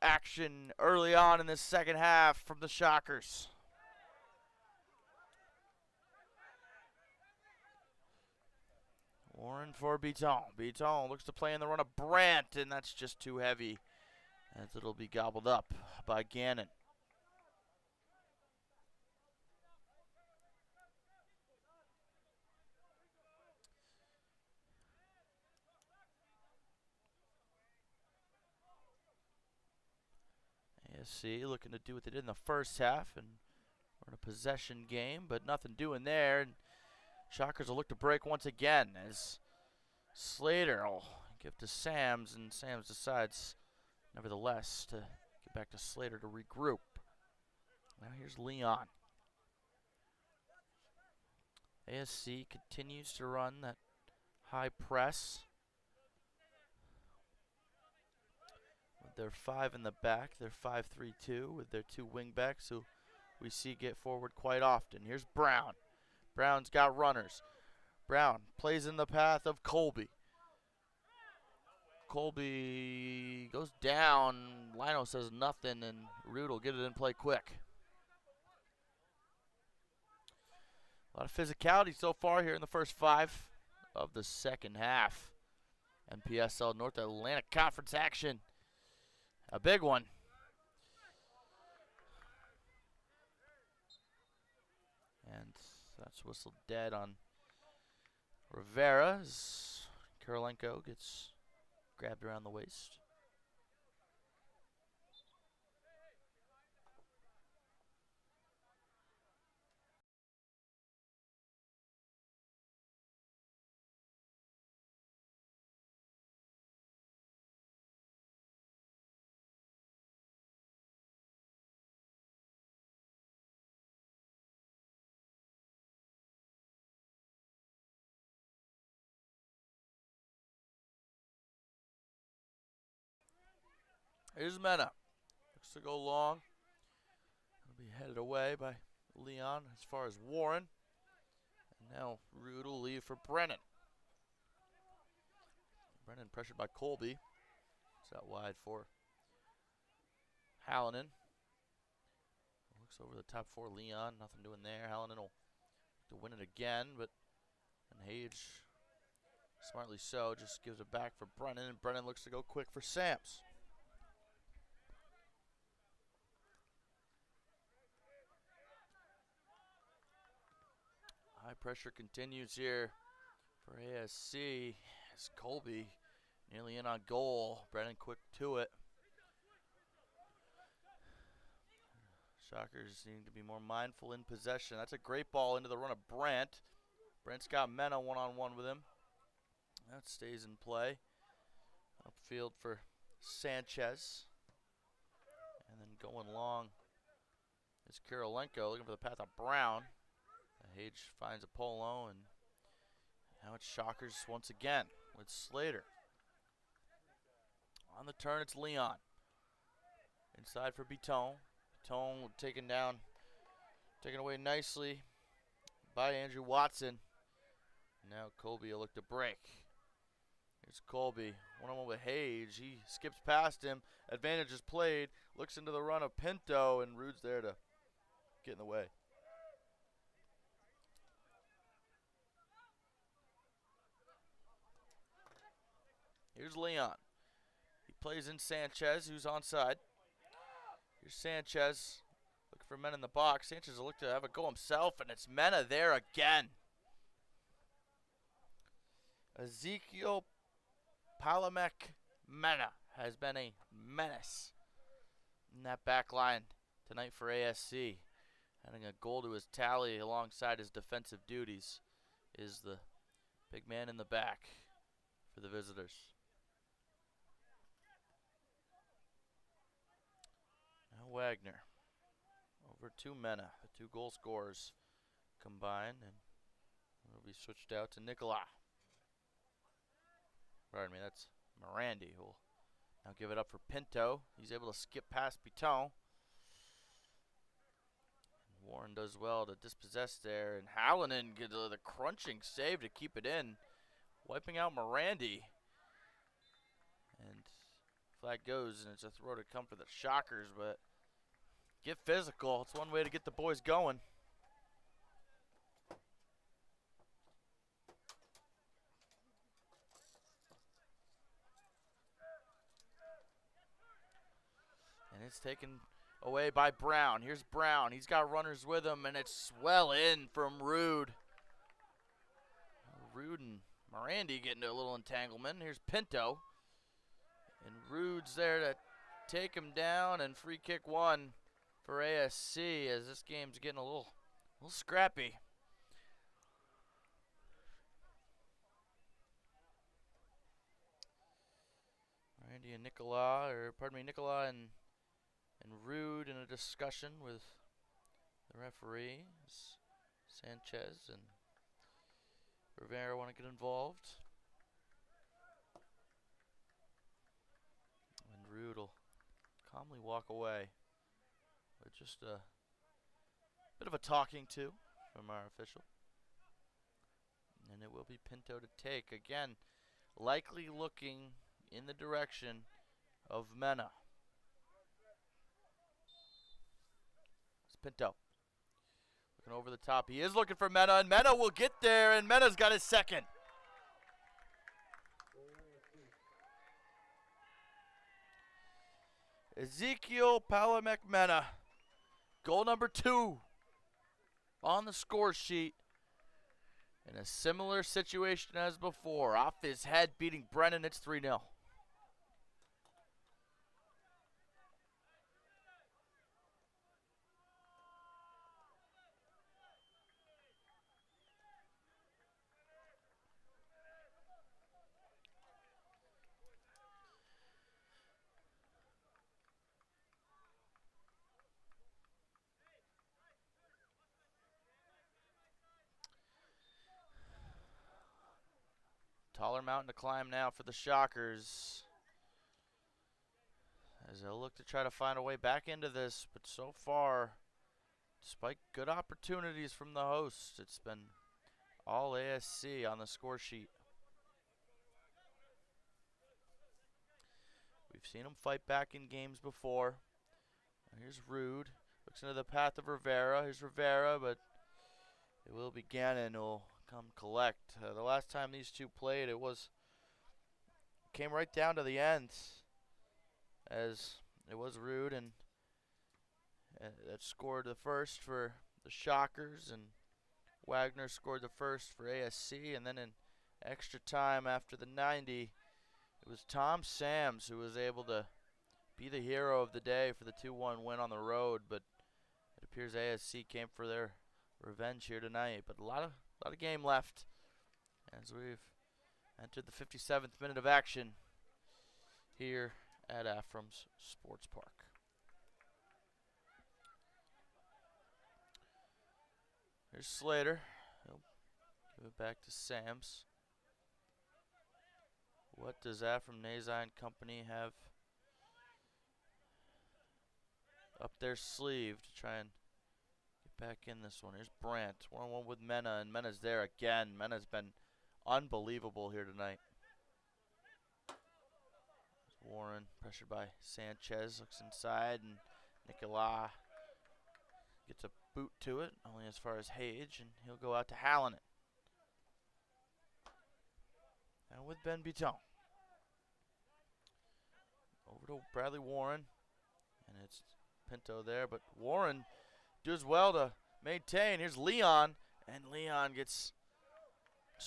action early on in this second half from the Shockers. Warren for Biton. Biton looks to play in the run of Brandt, and that's just too heavy, as it'll be gobbled up by Gannon. ASC looking to do what they did in the first half, and we're in a possession game, but nothing doing there. And Shockers will look to break once again as Slater will give to Sams, and Sams decides, nevertheless, to get back to Slater to regroup. Now here's Leon. ASC continues to run that high press. With their 5 in the back, their 5-3-2 with their 2 wingbacks who we see get forward quite often. Here's Brown. Brown's got runners. Brown plays in the path of Colby. Colby goes down. Lino says nothing, and Rude will get it in play quick. A lot of physicality so far here in the first 5 of the second half. NPSL North Atlantic Conference action. A big one. And that's whistled dead on Rivera as Karolenko gets grabbed around the waist. Here's Mena. Looks to go long. It'll be headed away by Leon as far as Warren. And now Rude will leave for Brennan. Brennan pressured by Colby. It's out wide for Hallinan. Looks over the top for Leon. Nothing doing there. Hallinan will to win it again, but Hage, smartly so, just gives it back for Brennan, and Brennan looks to go quick for Sams. High pressure continues here for ASC as Colby nearly in on goal. Brennan quick to it. Shockers need to be more mindful in possession. That's a great ball into the run of Brent. Brent's got Mena one-on-one with him. That stays in play. Upfield for Sanchez. And then going long is Karolenko looking for the path of Brown. Hage finds a polo, and now it's Shockers once again with Slater. On the turn, it's Leon. Inside for Biton. Biton taken away nicely by Andrew Watson. Now Colby will look to break. Here's Colby, one-on-one with Hage. He skips past him. Advantage is played. Looks into the run of Pinto, and Rude's there to get in the way. Here's Leon. He plays in Sanchez, who's onside. Here's Sanchez looking for men in the box. Sanchez will look to have a go himself, and it's Mena there again. Ezekiel Palamek Mena has been a menace in that back line tonight for ASC. Adding a goal to his tally alongside his defensive duties is the big man in the back for the visitors. Now Wagner over to Mena, the 2 goal scorers combined, and it'll be switched out to Nicola. Pardon me, that's Morandi who will now give it up for Pinto. He's able to skip past Biton. Warren does well to dispossess there, and Hallinan gets the crunching save to keep it in, wiping out Morandi. And flag goes, and it's a throw to come for the Shockers, but get physical. It's one way to get the boys going. And it's taken away by Brown. Here's Brown. He's got runners with him, and it's well in from Rude. Rude and Morandi get into a little entanglement. Here's Pinto. And Rude's there to take him down, and free kick one for ASC as this game's getting a little scrappy. Randy and Nicola, Nicola and Rude in a discussion with the referee. Sanchez and Rivera want to get involved. And Rude will calmly walk away with just a bit of a talking to from our official. And it will be Pinto to take. Again, likely looking in the direction of Mena. It's Pinto. Looking over the top. He is looking for Mena, and Mena will get there, and Mena's got his second. Ezekiel Palamek Mena. Goal number 2 on the score sheet. In a similar situation as before. Off his head, beating Brennan. It's 3-0. Taller mountain to climb now for the Shockers, as they'll look to try to find a way back into this. But so far, despite good opportunities from the hosts, it's been all ASC on the score sheet. We've seen them fight back in games before. Here's Rude. Looks into the path of Rivera. Here's Rivera, but it will be Gannon who'll come collect. The last time these two played, it came right down to the end, as it was Rude and that scored the first for the Shockers, and Wagner scored the first for ASC, and then in extra time after the 90, it was Tom Sams who was able to be the hero of the day for the 2-1 win on the road. But it appears ASC came for their revenge here tonight. But a lot of game left as we've entered the 57th minute of action here at Afram's Sports Park. Here's Slater. He'll give it back to Sams. What does Afram Nazai Company have up their sleeve to try and get back in this one? Here's Brandt, 1-on-1 with Mena, and Mena's there again. Mena's been unbelievable here tonight. Warren, pressured by Sanchez, looks inside, and Nicola gets a boot to it, only as far as Hage, and he'll go out to Hallinan. And with Ben Biton. Over to Bradley Warren, and it's Pinto there, but Warren does well to maintain. Here's Leon, and Leon just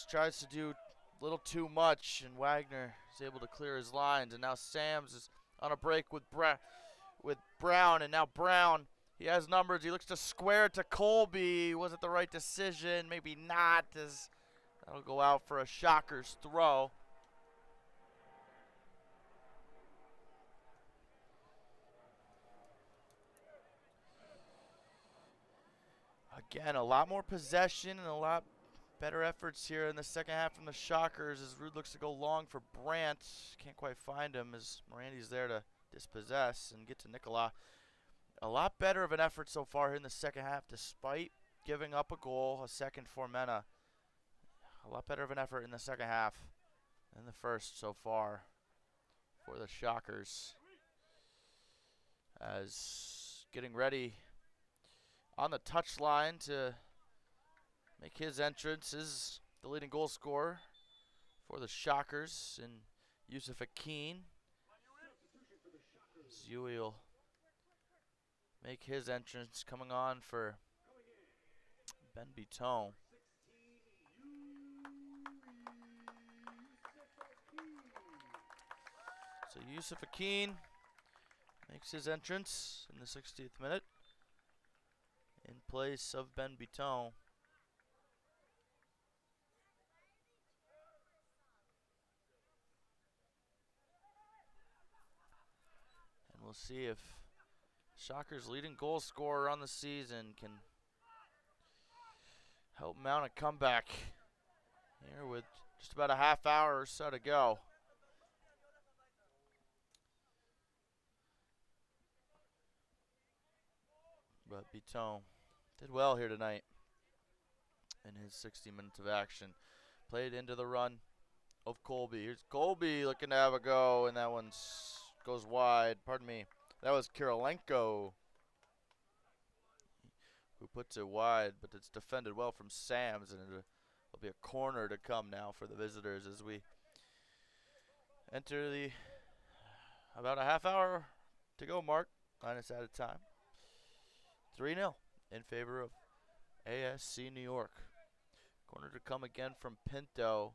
tries to do a little too much, and Wagner is able to clear his lines, and now Sams is on a break with Brown, and now Brown, he has numbers. He looks to square it to Colby. Was it the right decision? Maybe not, as that'll go out for a Shockers throw. Again, a lot more possession and a lot better efforts here in the second half from the Shockers, as Rude looks to go long for Brandt. Can't quite find him as Morandi's there to dispossess and get to Nicola. A lot better of an effort so far here in the second half, despite giving up a goal, a second for Mena. A lot better of an effort in the second half than the first so far for the Shockers. As getting ready on the touchline to make his entrance is the leading goal scorer for the Shockers in Yusuf Akin. Zui will make his entrance, coming on for Ben Biton. So Yusuf Akin makes his entrance in the 60th minute in place of Ben Biton. And we'll see if Shockers' leading goal scorer on the season can help mount a comeback here with just about a half hour or so to go. But Biton did well here tonight in his 60 minutes of action. Played into the run of Colby. Here's Colby looking to have a go, and that one goes wide. Pardon me. That was Kirilenko who puts it wide, but it's defended well from Sams, and it'll be a corner to come now for the visitors as we enter the about a half hour to go mark, minus added time. 3-0 in favor of ASC New York. Corner to come again from Pinto.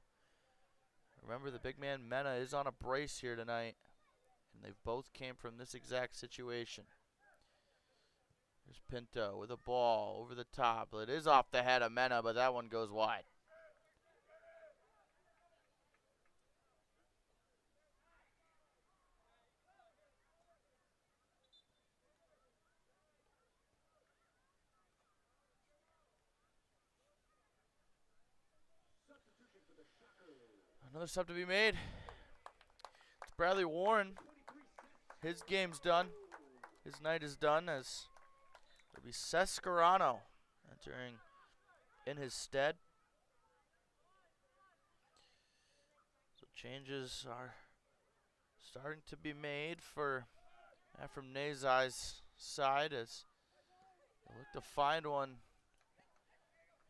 Remember, the big man Mena is on a brace here tonight, and they both came from this exact situation. Here's Pinto with a ball over the top. It is off the head of Mena, but that one goes wide. Another sub to be made. It's Bradley Warren. His game's done. His night is done as it'll be Sescarano entering in his stead. So changes are starting to be made for from Nazai's side as they look to find one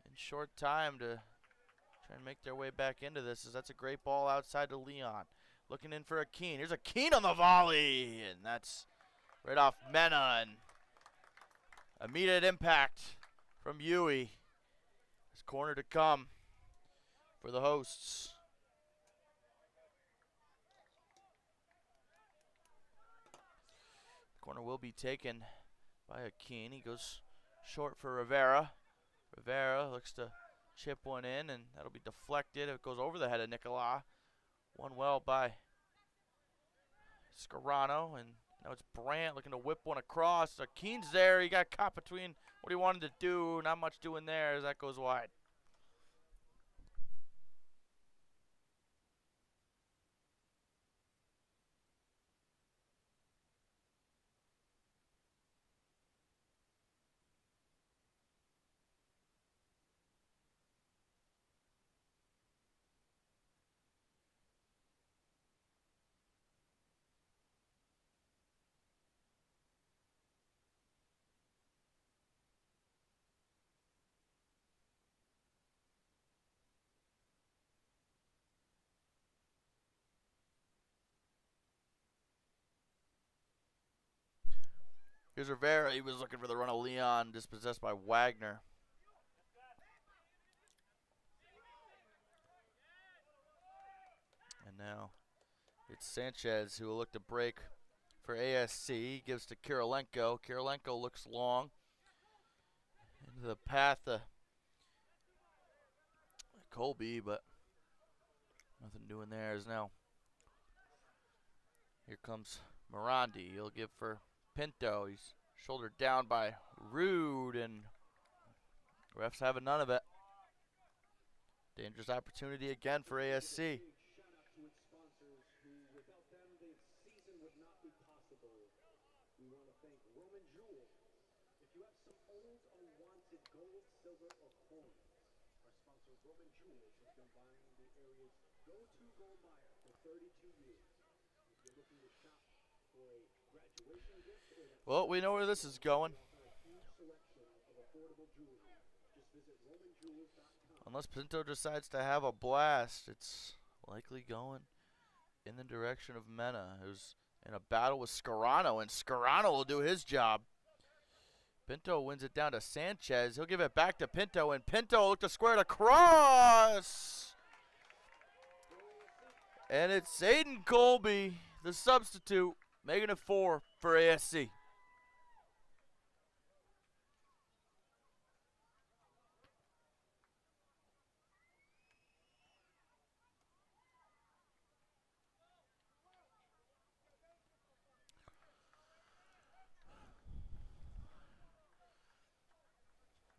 in short time to try and make their way back into this, as that's a great ball outside to Leon. Looking in for a Keene. Here's a Keene on the volley, and that's right off Mena, and immediate impact from Yui. This corner to come for the hosts. The corner will be taken by a Keene. He goes short for Rivera. Rivera looks to chip one in, and that'll be deflected. It goes over the head of Nicola. Won well by Scarano, and now it's Brandt looking to whip one across. Keene's there. He got caught between what he wanted to do. Not much doing there as that goes wide. Here's Rivera. He was looking for the run of Leon, dispossessed by Wagner. And now it's Sanchez who will look to break for ASC. He gives to Kirilenko. Kirilenko looks long into the path of Colby, but nothing doing there. Is now here comes Morandi. He'll give for Pinto. He's shouldered down by Rude, and refs having none of it. Dangerous opportunity again for ASC. Well, we know where this is going. Unless Pinto decides to have a blast, it's likely going in the direction of Mena, who's in a battle with Scarano, and Scarano will do his job. Pinto wins it down to Sanchez. He'll give it back to Pinto, and Pinto will look to square it across. And it's Aiden Colby, the substitute, making it 4 for ASC.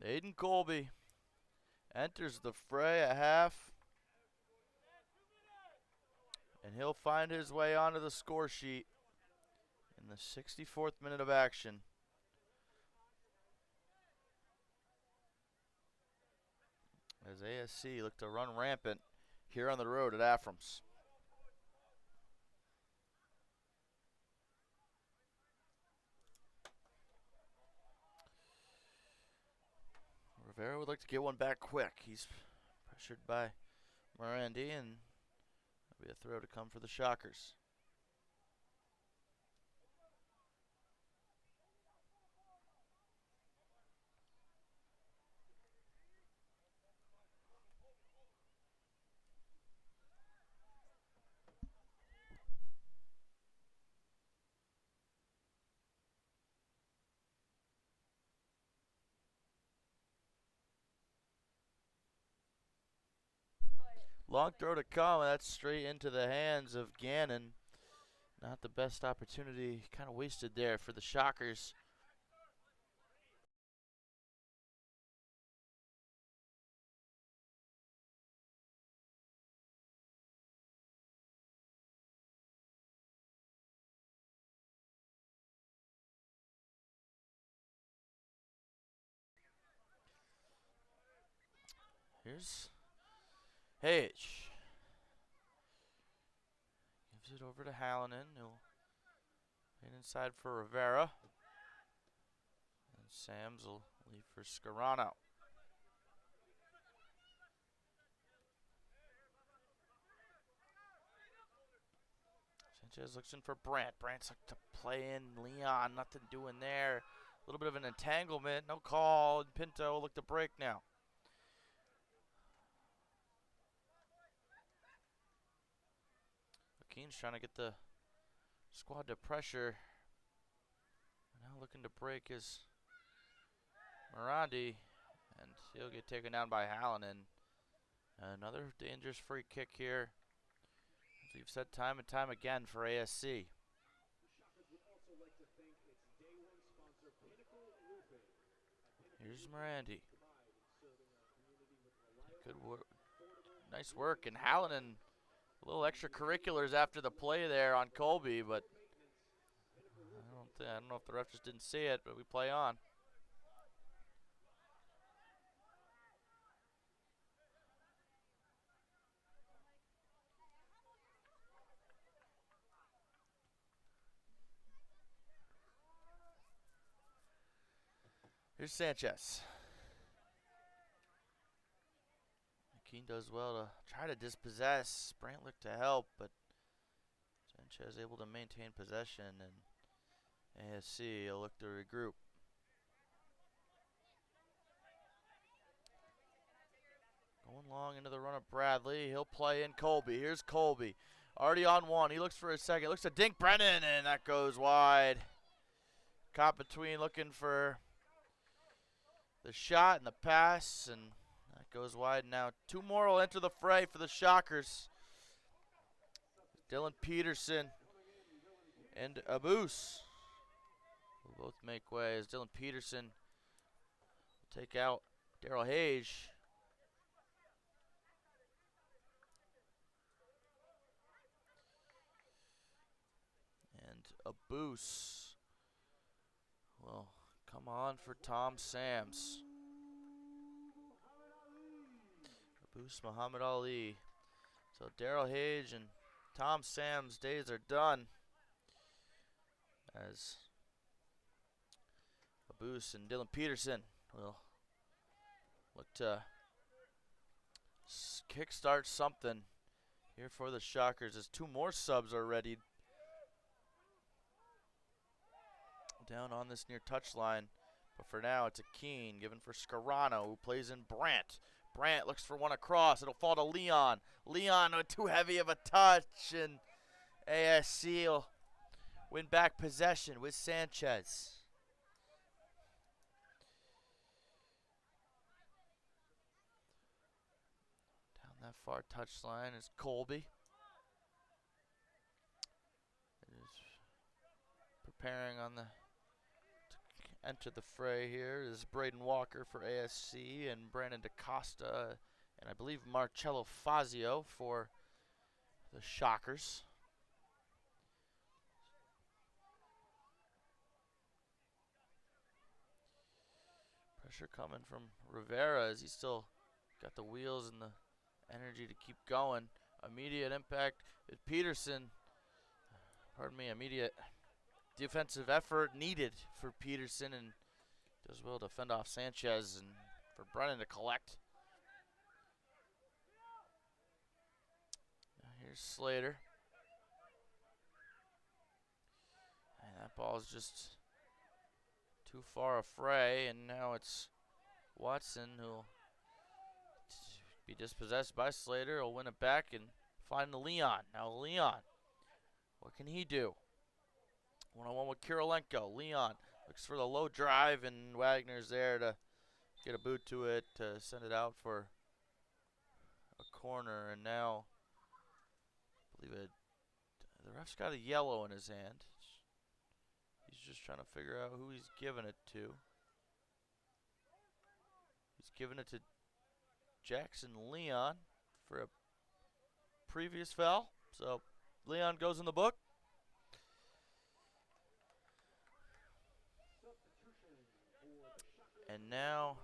Aiden Colby enters the fray at half, and he'll find his way onto the score sheet in the 64th minute of action. As ASC look to run rampant here on the road at Aframs. Rivera would like to get one back quick. He's pressured by Morandi, and there'll be a throw to come for the Shockers. Long throw to come, and that's straight into the hands of Gannon. Not the best opportunity, kind of wasted there for the Shockers. Here's H. Gives it over to Hallinan. He'll hit inside for Rivera. And Sams will leave for Scarano. Sanchez looks in for Brandt. Brandt's like to play in Leon. Nothing doing there. A little bit of an entanglement. No call. And Pinto will look to break now. Keen's trying to get the squad to pressure. Now looking to break is Morandi, and he'll get taken down by Hallinan. Another dangerous free kick here, as we've said time and time again for ASC. Here's Morandi. Good work. Nice work, and Hallinan. A little extracurriculars after the play there on Colby, but I don't know if the ref just didn't see it, but we play on. Here's Sanchez. Keene does well to try to dispossess. Brandt looked to help, but Sanchez able to maintain possession, and ASC will look to regroup. Going long into the run of Bradley. He'll play in Colby. Here's Colby. Already on one. He looks for a second. Looks to dink Brennan, and that goes wide. Caught between, looking for the shot and the pass, and that goes wide. Now 2 more will enter the fray for the Shockers. Dylan Peterson and Abus will both make way as Dylan Peterson will take out Daryl Hage. And Abus will come on for Tom Sams. Abus Muhammad Ali. So Daryl Hage and Tom Sams' days are done, as Abus and Dylan Peterson will look to kickstart something here for the Shockers, as 2 more subs are ready down on this near touchline. But for now, it's a Keene given for Scarano, who plays in Brandt. Brandt looks for one across. It'll fall to Leon. Leon with too heavy of a touch, and ASC will win back possession with Sanchez. Down that far touchline is Colby. Is preparing on the to enter the fray here is Braden Walker for ASC and Brandon DaCosta and I believe Marcello Fazio for the Shockers. Pressure coming from Rivera as he's still got the wheels and the energy to keep going. Immediate impact with Peterson. Pardon me, immediate defensive effort needed for Peterson and does well to fend off Sanchez and for Brennan to collect. Now here's Slater. And that ball is just too far a fray, and now it's Watson who'll be dispossessed by Slater. He'll win it back and find the Leon. Now Leon, what can he do? One-on-one with Kirilenko. Leon looks for the low drive, and Wagner's there to get a boot to it to send it out for a corner. And now, I believe the ref's got a yellow in his hand. He's just trying to figure out who he's giving it to. He's giving it to Jackson Leon for a previous foul. So Leon goes in the book. And now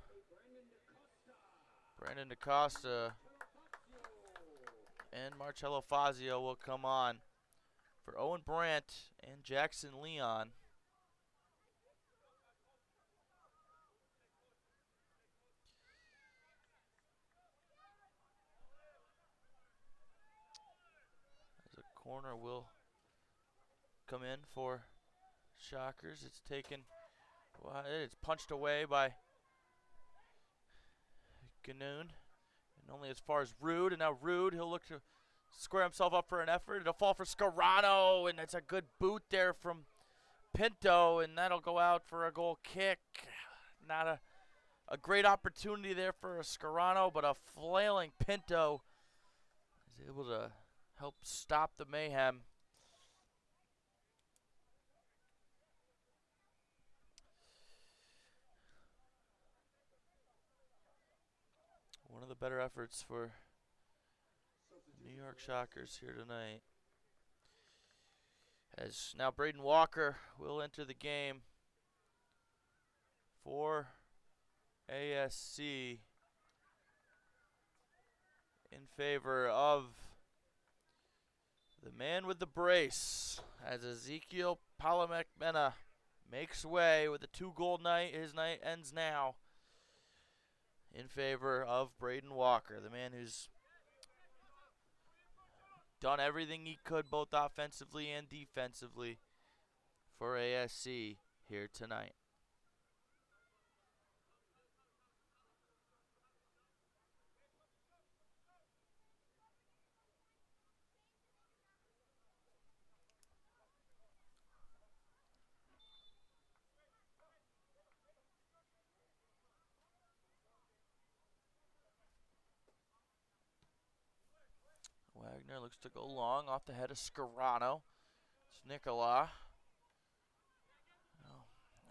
Brandon DaCosta and Marcello Fazio will come on for Owen Brandt and Jackson Leon. As a corner will come in for Shockers. It's taken. Well, it's punched away by Ganoon. And only as far as Rude. And now Rude, he'll look to square himself up for an effort. It'll fall for Scarano. And it's a good boot there from Pinto. And that'll go out for a goal kick. Not a great opportunity there for a Scarano, but a flailing Pinto is able to help stop the mayhem. One of the better efforts for New York Shockers here tonight. As now Braden Walker will enter the game for ASC in favor of the man with the brace, as Ezekiel Palamec-Mena makes way with a 2-goal night. His night ends now in favor of Braden Walker, the man who's done everything he could both offensively and defensively for ASC here tonight. Wagner looks to go long off the head of Scarano. It's Nicola.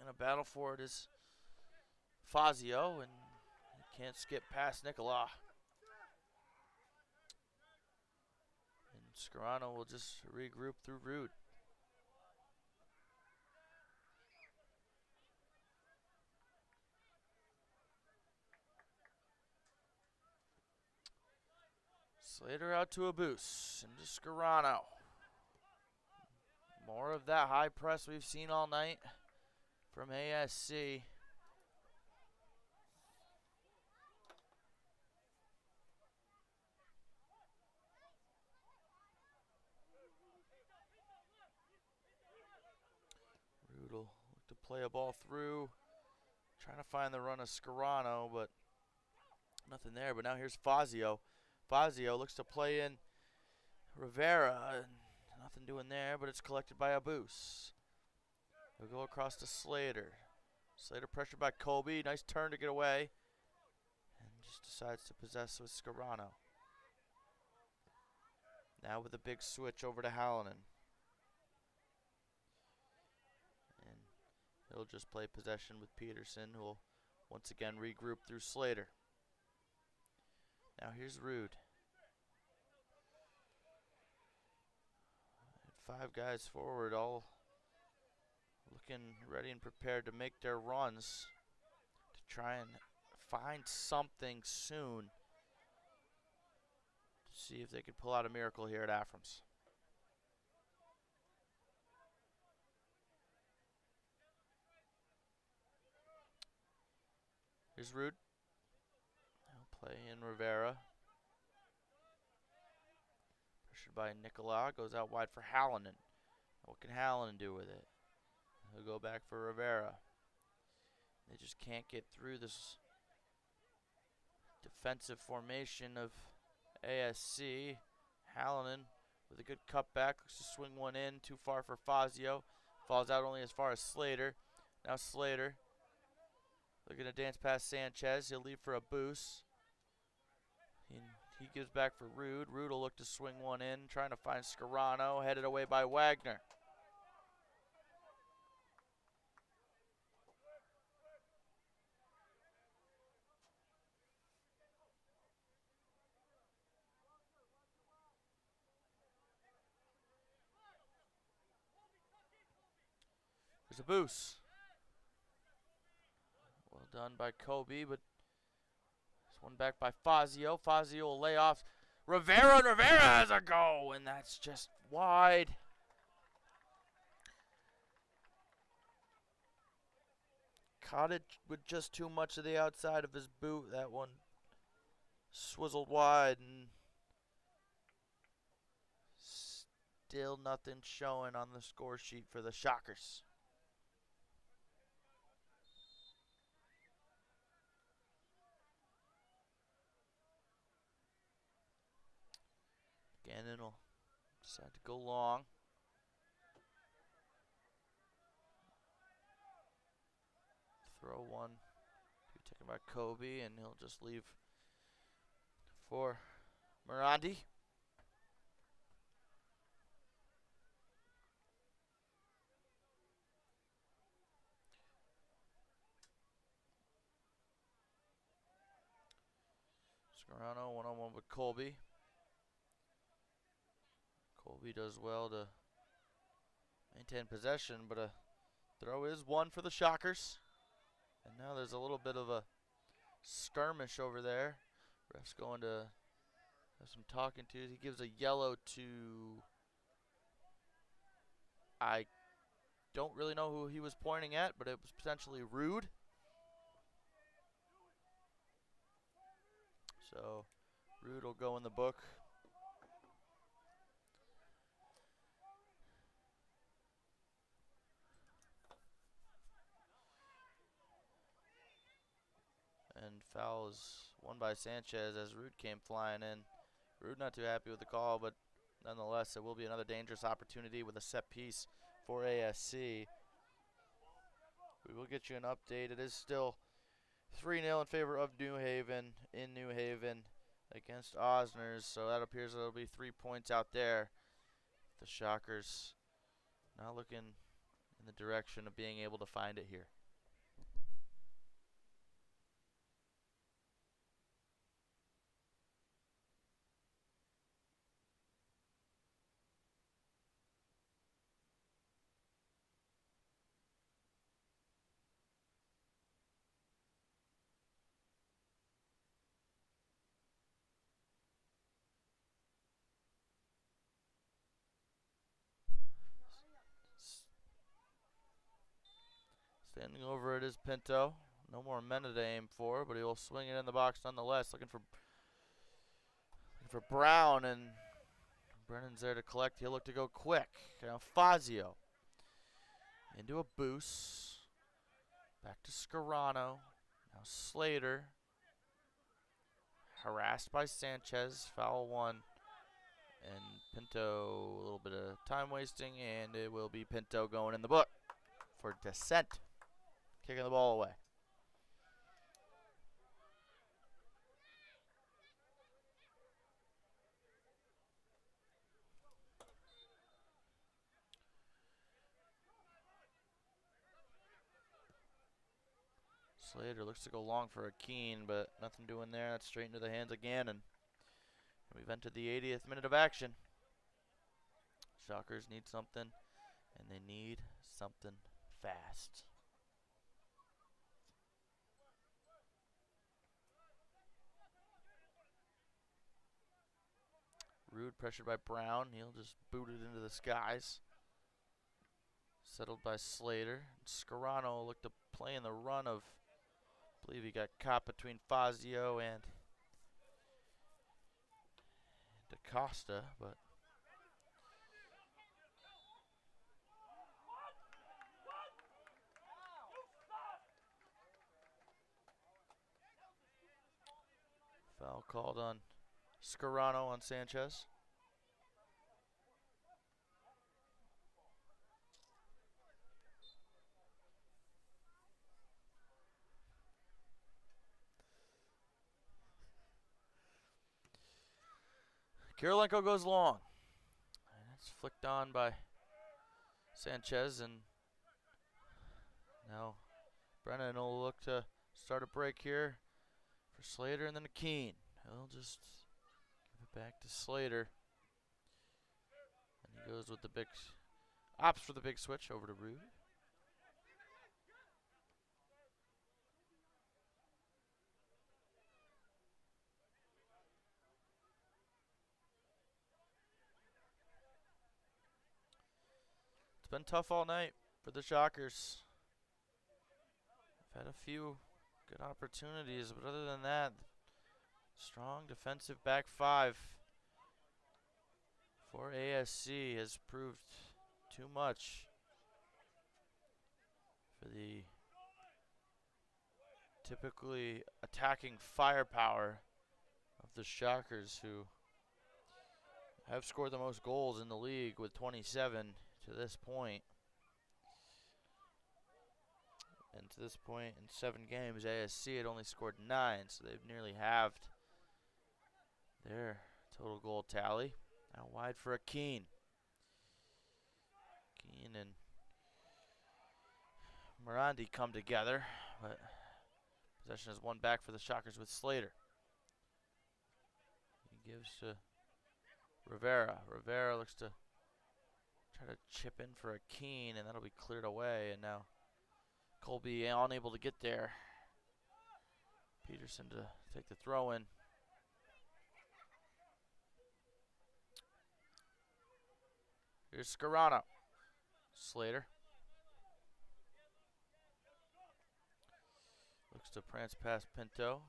In a battle for it is Fazio, and he can't skip past Nicola. And Scarano will just regroup through Rude. Slater out to Abus, into Scarano. More of that high press we've seen all night from ASC. Rude will look to play a ball through, trying to find the run of Scarano, but nothing there. But now here's Fazio. Fazio looks to play in Rivera, and Nothing doing there, but it's collected by Abus. He'll go across to Slater. Slater pressured by Kobe. Nice turn to get away. And just decides to possess with Scarano. Now with a big switch over to Hallinan. And he'll just play possession with Peterson, who will once again regroup through Slater. Now here's Rude. 5 guys forward, all looking ready and prepared to make their runs to try and find something soon to see if they could pull out a miracle here at Aframs. Here's Rude. He'll play in Rivera. Pressured by Nicola. Goes out wide for Hallinan. What can Hallinan do with it? He'll go back for Rivera. They just can't get through this defensive formation of ASC. Hallinan with a good cutback. Looks to swing one in. Too far for Fazio. Falls out only as far as Slater. Now Slater looking to dance past Sanchez. He'll leave for a boost. He gives back for Rude. Rude will look to swing one in. Trying to find Scarano. Headed away by Wagner. There's a boost. Well done by Kobe, but this one back by Fazio. Fazio will lay off Rivera, and Rivera has a go, and that's just wide. Caught it with just too much of the outside of his boot. That one swizzled wide, and still nothing showing on the score sheet for the Shockers. Gannon will decide to go long. Throw one. Taken by Kobe, and he'll just leave for Mirandi. Scarano one-on-one with Colby. Colby does well to maintain possession, but a throw is one for the Shockers. And now there's a little bit of a skirmish over there. Ref's going to have some talking to. He gives a yellow to, I don't really know who he was pointing at, but it was potentially Rude. So Rude will go in the book. And foul is won by Sanchez as Rude came flying in. Rude not too happy with the call, but nonetheless, it will be another dangerous opportunity with a set piece for ASC. We will get you an update. It is still 3-0 in favor of New Haven in New Haven against Osners, so that appears there will be 3 points out there. The Shockers not looking in the direction of being able to find it here. Standing over it is Pinto. No more Mena to aim for, but he will swing it in the box nonetheless. Looking for Brown, and Brennan's there to collect. He'll look to go quick. Now Fazio into a boost. Back to Scarano. Now Slater. Harassed by Sanchez. Foul one And Pinto, a little bit of time wasting, and it will be Pinto going in the book for descent. Kicking the ball away. Slater looks to go long for a Keen, but nothing doing there. That's straight into the hands again, and we've entered the 80th minute of action. Shockers need something, and they need something fast. Rude pressured by Brown. He'll just boot it into the skies. Settled by Slater. Scarano looked to play in the run of, I believe he got caught between Fazio and DaCosta, but foul called on Scarano on Sanchez. Kirilenko goes long. And it's flicked on by Sanchez, and now Brennan will look to start a break here for Slater, and then a Keen. He'll just give it back to Slater. And he goes with the big, opts for the big switch over to Rude. It's been tough all night for the Shockers. I've had a few good opportunities, but other than that, strong defensive back five for ASC has proved too much for the typically attacking firepower of the Shockers, who have scored the most goals in the league with 27 to this point. And to this point in 7 games, ASC had only scored 9, so they've nearly halved their total goal tally. Now wide for a Keen. Keen and Morandi come together, but possession is one back for the Shockers with Slater. He gives to Rivera. Rivera looks to try to chip in for a Keen, and that'll be cleared away. And now Colby unable to get there. Peterson to take the throw in. Here's Scarano. Slater looks to prance past Pinto.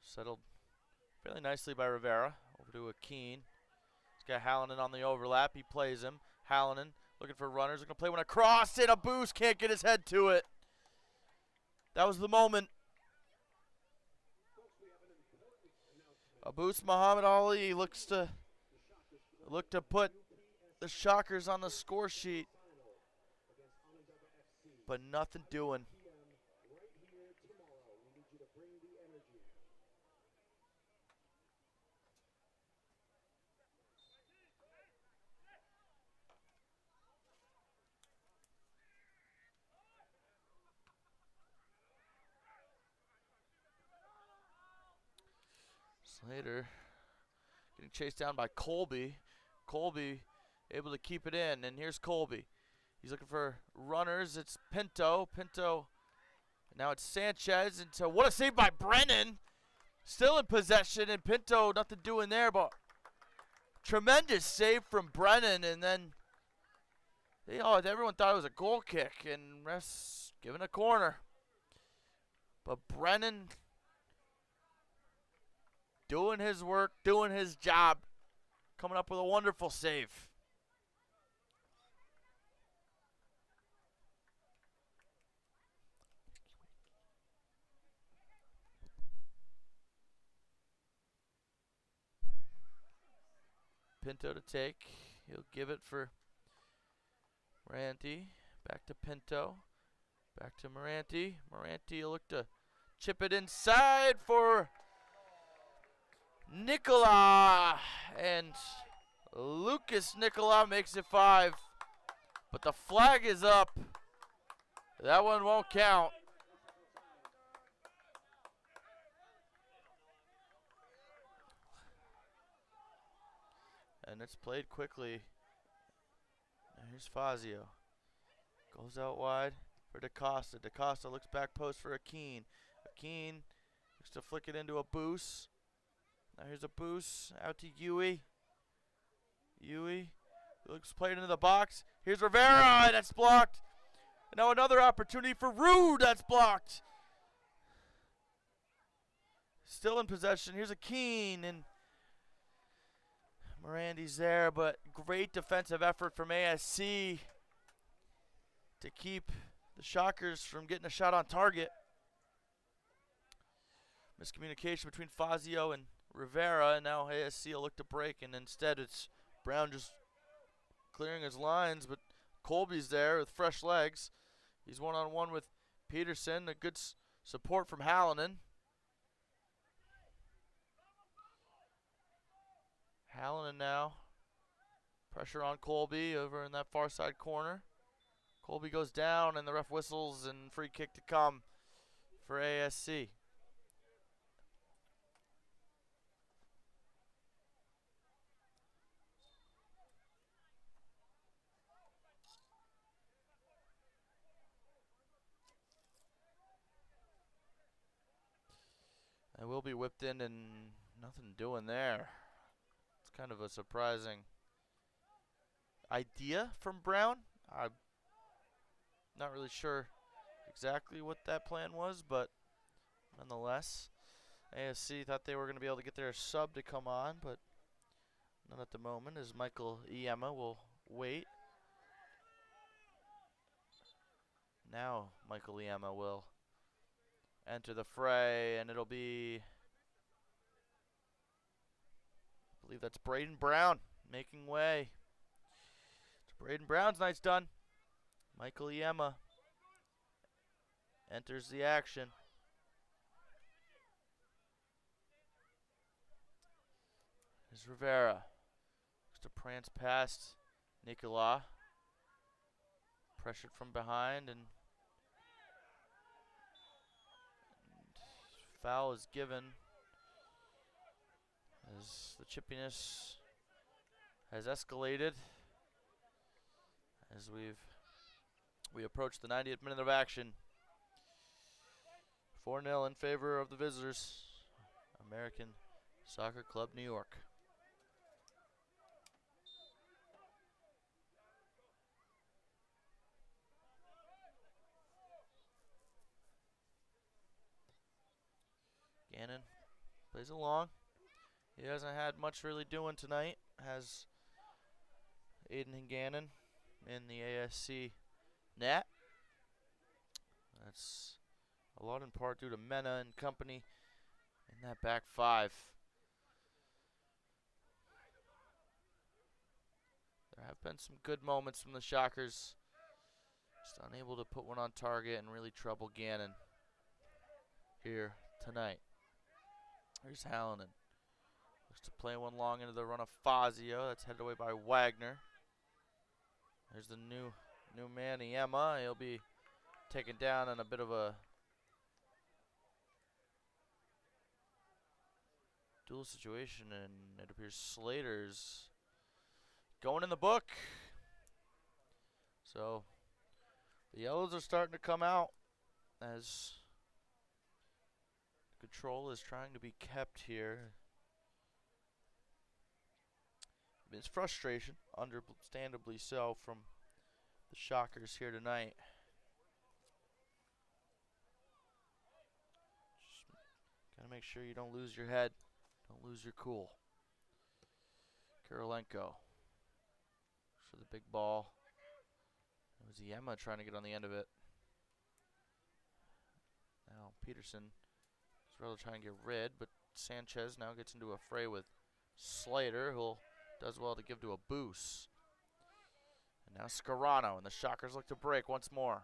Settled fairly nicely by Rivera. Over to a Keen. He's got Hallinan on the overlap. He plays him. Hallinan looking for runners. Looking to play one across. And a boost. Can't get his head to it. That was the moment. Abus Muhammad Ali looks to put the Shockers on the score sheet, but nothing doing. Slater getting chased down by Colby. Colby able to keep it in, and here's Colby. He's looking for runners. It's Pinto. Pinto. Now it's Sanchez. And so what a save by Brennan. Still in possession, and Pinto nothing doing there, but tremendous save from Brennan. And then everyone thought it was a goal kick, and refs giving a corner. But Brennan doing his work, doing his job, coming up with a wonderful save. Pinto to take. He'll give it for Moranti. Back to Pinto. Back to Moranti. Moranti will look to chip it inside for Nicola. And Lucas Nicola makes it 5. But the flag is up. That one won't count. And it's played quickly. Now here's Fazio. Goes out wide for DaCosta. DaCosta looks back post for Akeen. Akeen looks to flick it into a boost. Now here's a boost out to Yui. Yui looks played into the box. Here's Rivera. That's blocked. And now another opportunity for Rude. That's blocked. Still in possession. Here's Akeen. And Morandi's there, but great defensive effort from ASC to keep the Shockers from getting a shot on target. Miscommunication between Fazio and Rivera, and now ASC will look to break, and instead it's Brown just clearing his lines, but Colby's there with fresh legs. He's one-on-one with Peterson, a good support from Hallinan. Hallinan now. Pressure on Colby over in that far side corner. Colby goes down and the ref whistles and free kick to come for ASC. And will be whipped in and nothing doing there. It's kind of a surprising idea from Brown. I'm not really sure exactly what that plan was, but nonetheless, ASC thought they were going to be able to get their sub to come on, but not at the moment, as Michael Iema will wait. Now Michael Iema will enter the fray, and it'll be, I believe that's Braden Brown making way. Braden Brown's night's done. Michael Iema enters the action. Here's Rivera. Looks to prance past Nicola. Pressured from behind, and foul is given as the chippiness has escalated as we approach the 90th minute of action. 4-0 in favor of the visitors, American Soccer Club New York. Gannon plays along. He hasn't had much really doing tonight. Has Aiden Gannon in the ASC net. That's a lot in part due to Mena and company in that back five. There have been some good moments from the Shockers. Just unable to put one on target and really trouble Gannon here tonight. Here's Hallinan. Looks to play one long into the run of Fazio. That's headed away by Wagner. There's the new man, Iema. He'll be taken down in a bit of a duel situation, and it appears Slater's going in the book. So the yellows are starting to come out as control is trying to be kept here. It's frustration, understandably so, from the Shockers here tonight. Just gotta make sure you don't lose your head, don't lose your cool. Kirilenko for the big ball. It was Iema trying to get on the end of it. Now Peterson is rather trying to get rid, but Sanchez now gets into a fray with Slater, who'll does well to give to a boost. And now Scarano, and the Shockers look to break once more.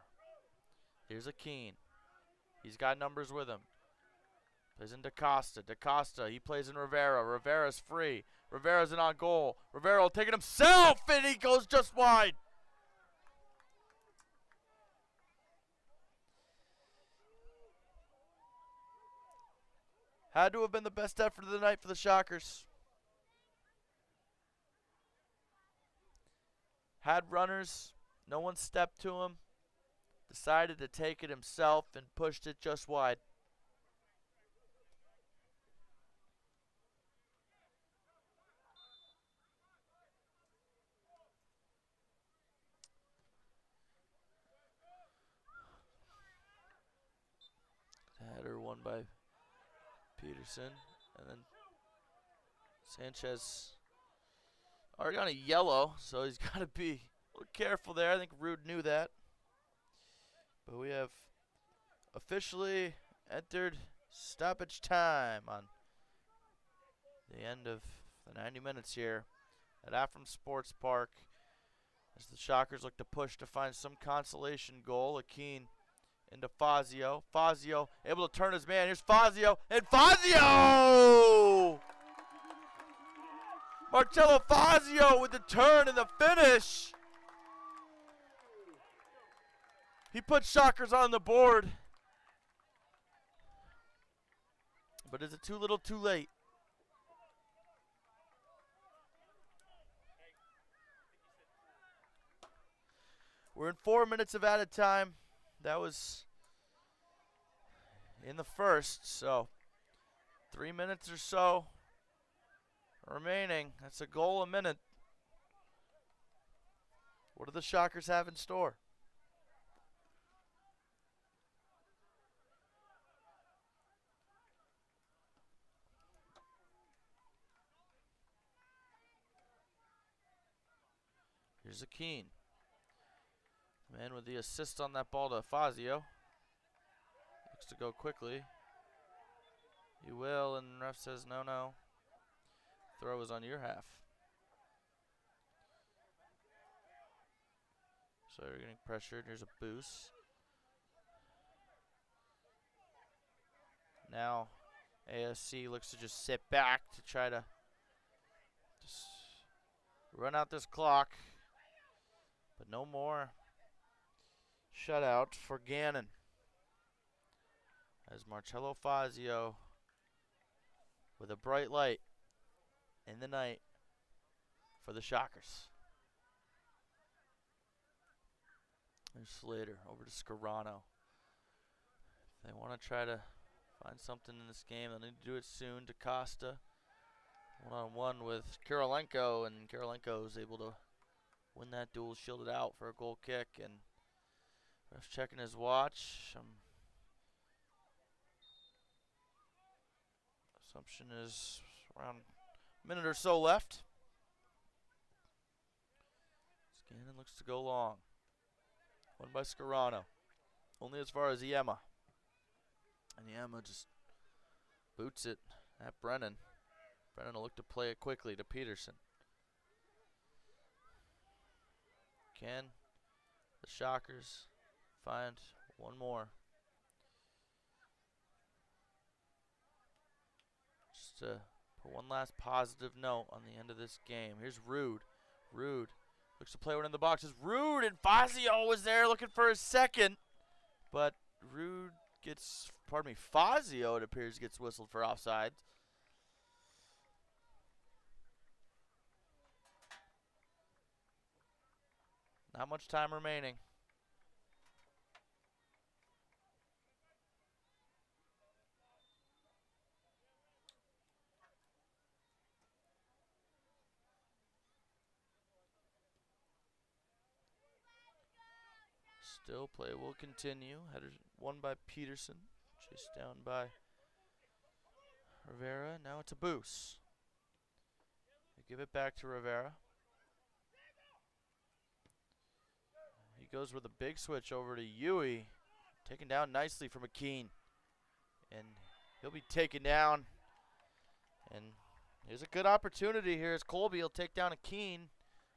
Here's a Keene. He's got numbers with him. Plays in DaCosta. DaCosta, he plays in Rivera. Rivera's free. Rivera's in on goal. Rivera will take it himself, and he goes just wide. Had to have been the best effort of the night for the Shockers. Had runners. No one stepped to him. Decided to take it himself and pushed it just wide. Header won by Peterson. And then Sanchez already on a yellow, so he's got to be a little careful there. I think Rude knew that. But we have officially entered stoppage time on the end of the 90 minutes here at Afram Sports Park as the Shockers look to push to find some consolation goal. Akeen into Fazio. Fazio able to turn his man. Here's Fazio, and Fazio! Marcello Fazio with the turn and the finish. He put Shockers on the board. But is it too little too late? We're in 4 minutes of added time. That was in the first, so 3 minutes or so remaining. That's a goal a minute. What do the Shockers have in store? Here's a Keene. Man with the assist on that ball to Fazio. Looks to go quickly. He will, and ref says no, no. Throw is on your half. So you're getting pressured. Here's a boost. Now ASC looks to just sit back to try to just run out this clock. But no more shutout for Gannon. As Marcello Fazio with a bright light in the night for the Shockers. There's Slater over to Scarano. If they want to try to find something in this game, they'll need to do it soon. DaCosta one-on-one with Kirilenko, and Kirilenko is able to win that duel, shielded out for a goal kick, and ref's checking his watch. Assumption is around a minute or so left. Gannon looks to go long. Won by Scarano. Only as far as Iema. And Iema just boots it at Brennan. Brennan will look to play it quickly to Peterson. Can the Shockers find one more? Just to put one last positive note on the end of this game. Here's Rude. Rude looks to play one in the boxes. Rude, and Fazio was there looking for his second. But Rude gets, Fazio, it appears, gets whistled for offside. Not much time remaining. Still play will continue. Header won by Peterson. Chased down by Rivera. Now it's a boost. They give it back to Rivera. He goes with a big switch over to Yui. Taken down nicely from McKean. And he'll be taken down. And Here's a good opportunity here as Colby will take down a Keene.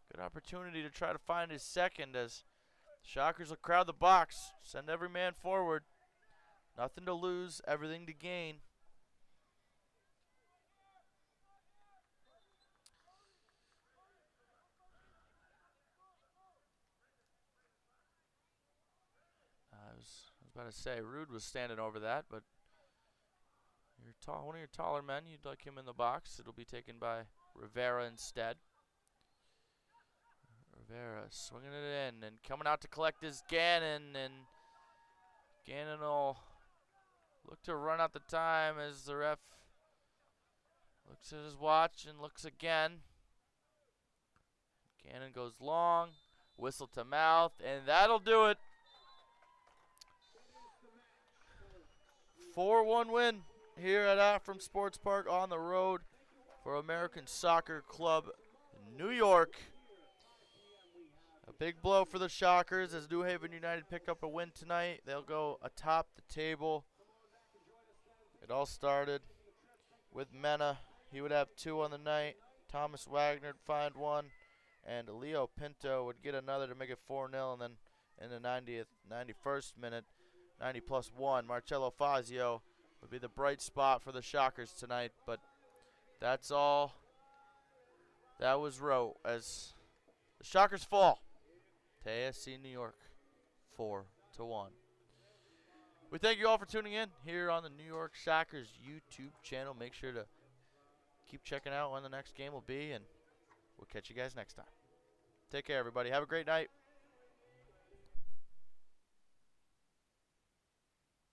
Good opportunity to try to find his second as Shockers will crowd the box. Send every man forward. Nothing to lose, everything to gain. I was about to say, Rude was standing over that, but one of your taller men, you'd like him in the box. It'll be taken by Rivera instead. Rivera swinging it in and coming out to collect is Gannon, and Gannon will look to run out the time as the ref looks at his watch and looks again. Gannon goes long, whistle to mouth, and that'll do it. 4-1 win here at Afram Sports Park on the road for American Soccer Club New York. A big blow for the Shockers as New Haven United pick up a win tonight. They'll go atop the table. It all started with Mena. He would have 2 on the night. Thomas Wagner would find 1. And Leo Pinto would get another to make it 4-0. And then in the 91st minute, 90+1, Marcello Fazio would be the bright spot for the Shockers tonight. But that's all that was wrote as the Shockers fall to ASC New York 4-1. We thank you all for tuning in here on the New York Shockers YouTube channel. Make sure to keep checking out when the next game will be, and we'll catch you guys next time. Take care, everybody. Have a great night.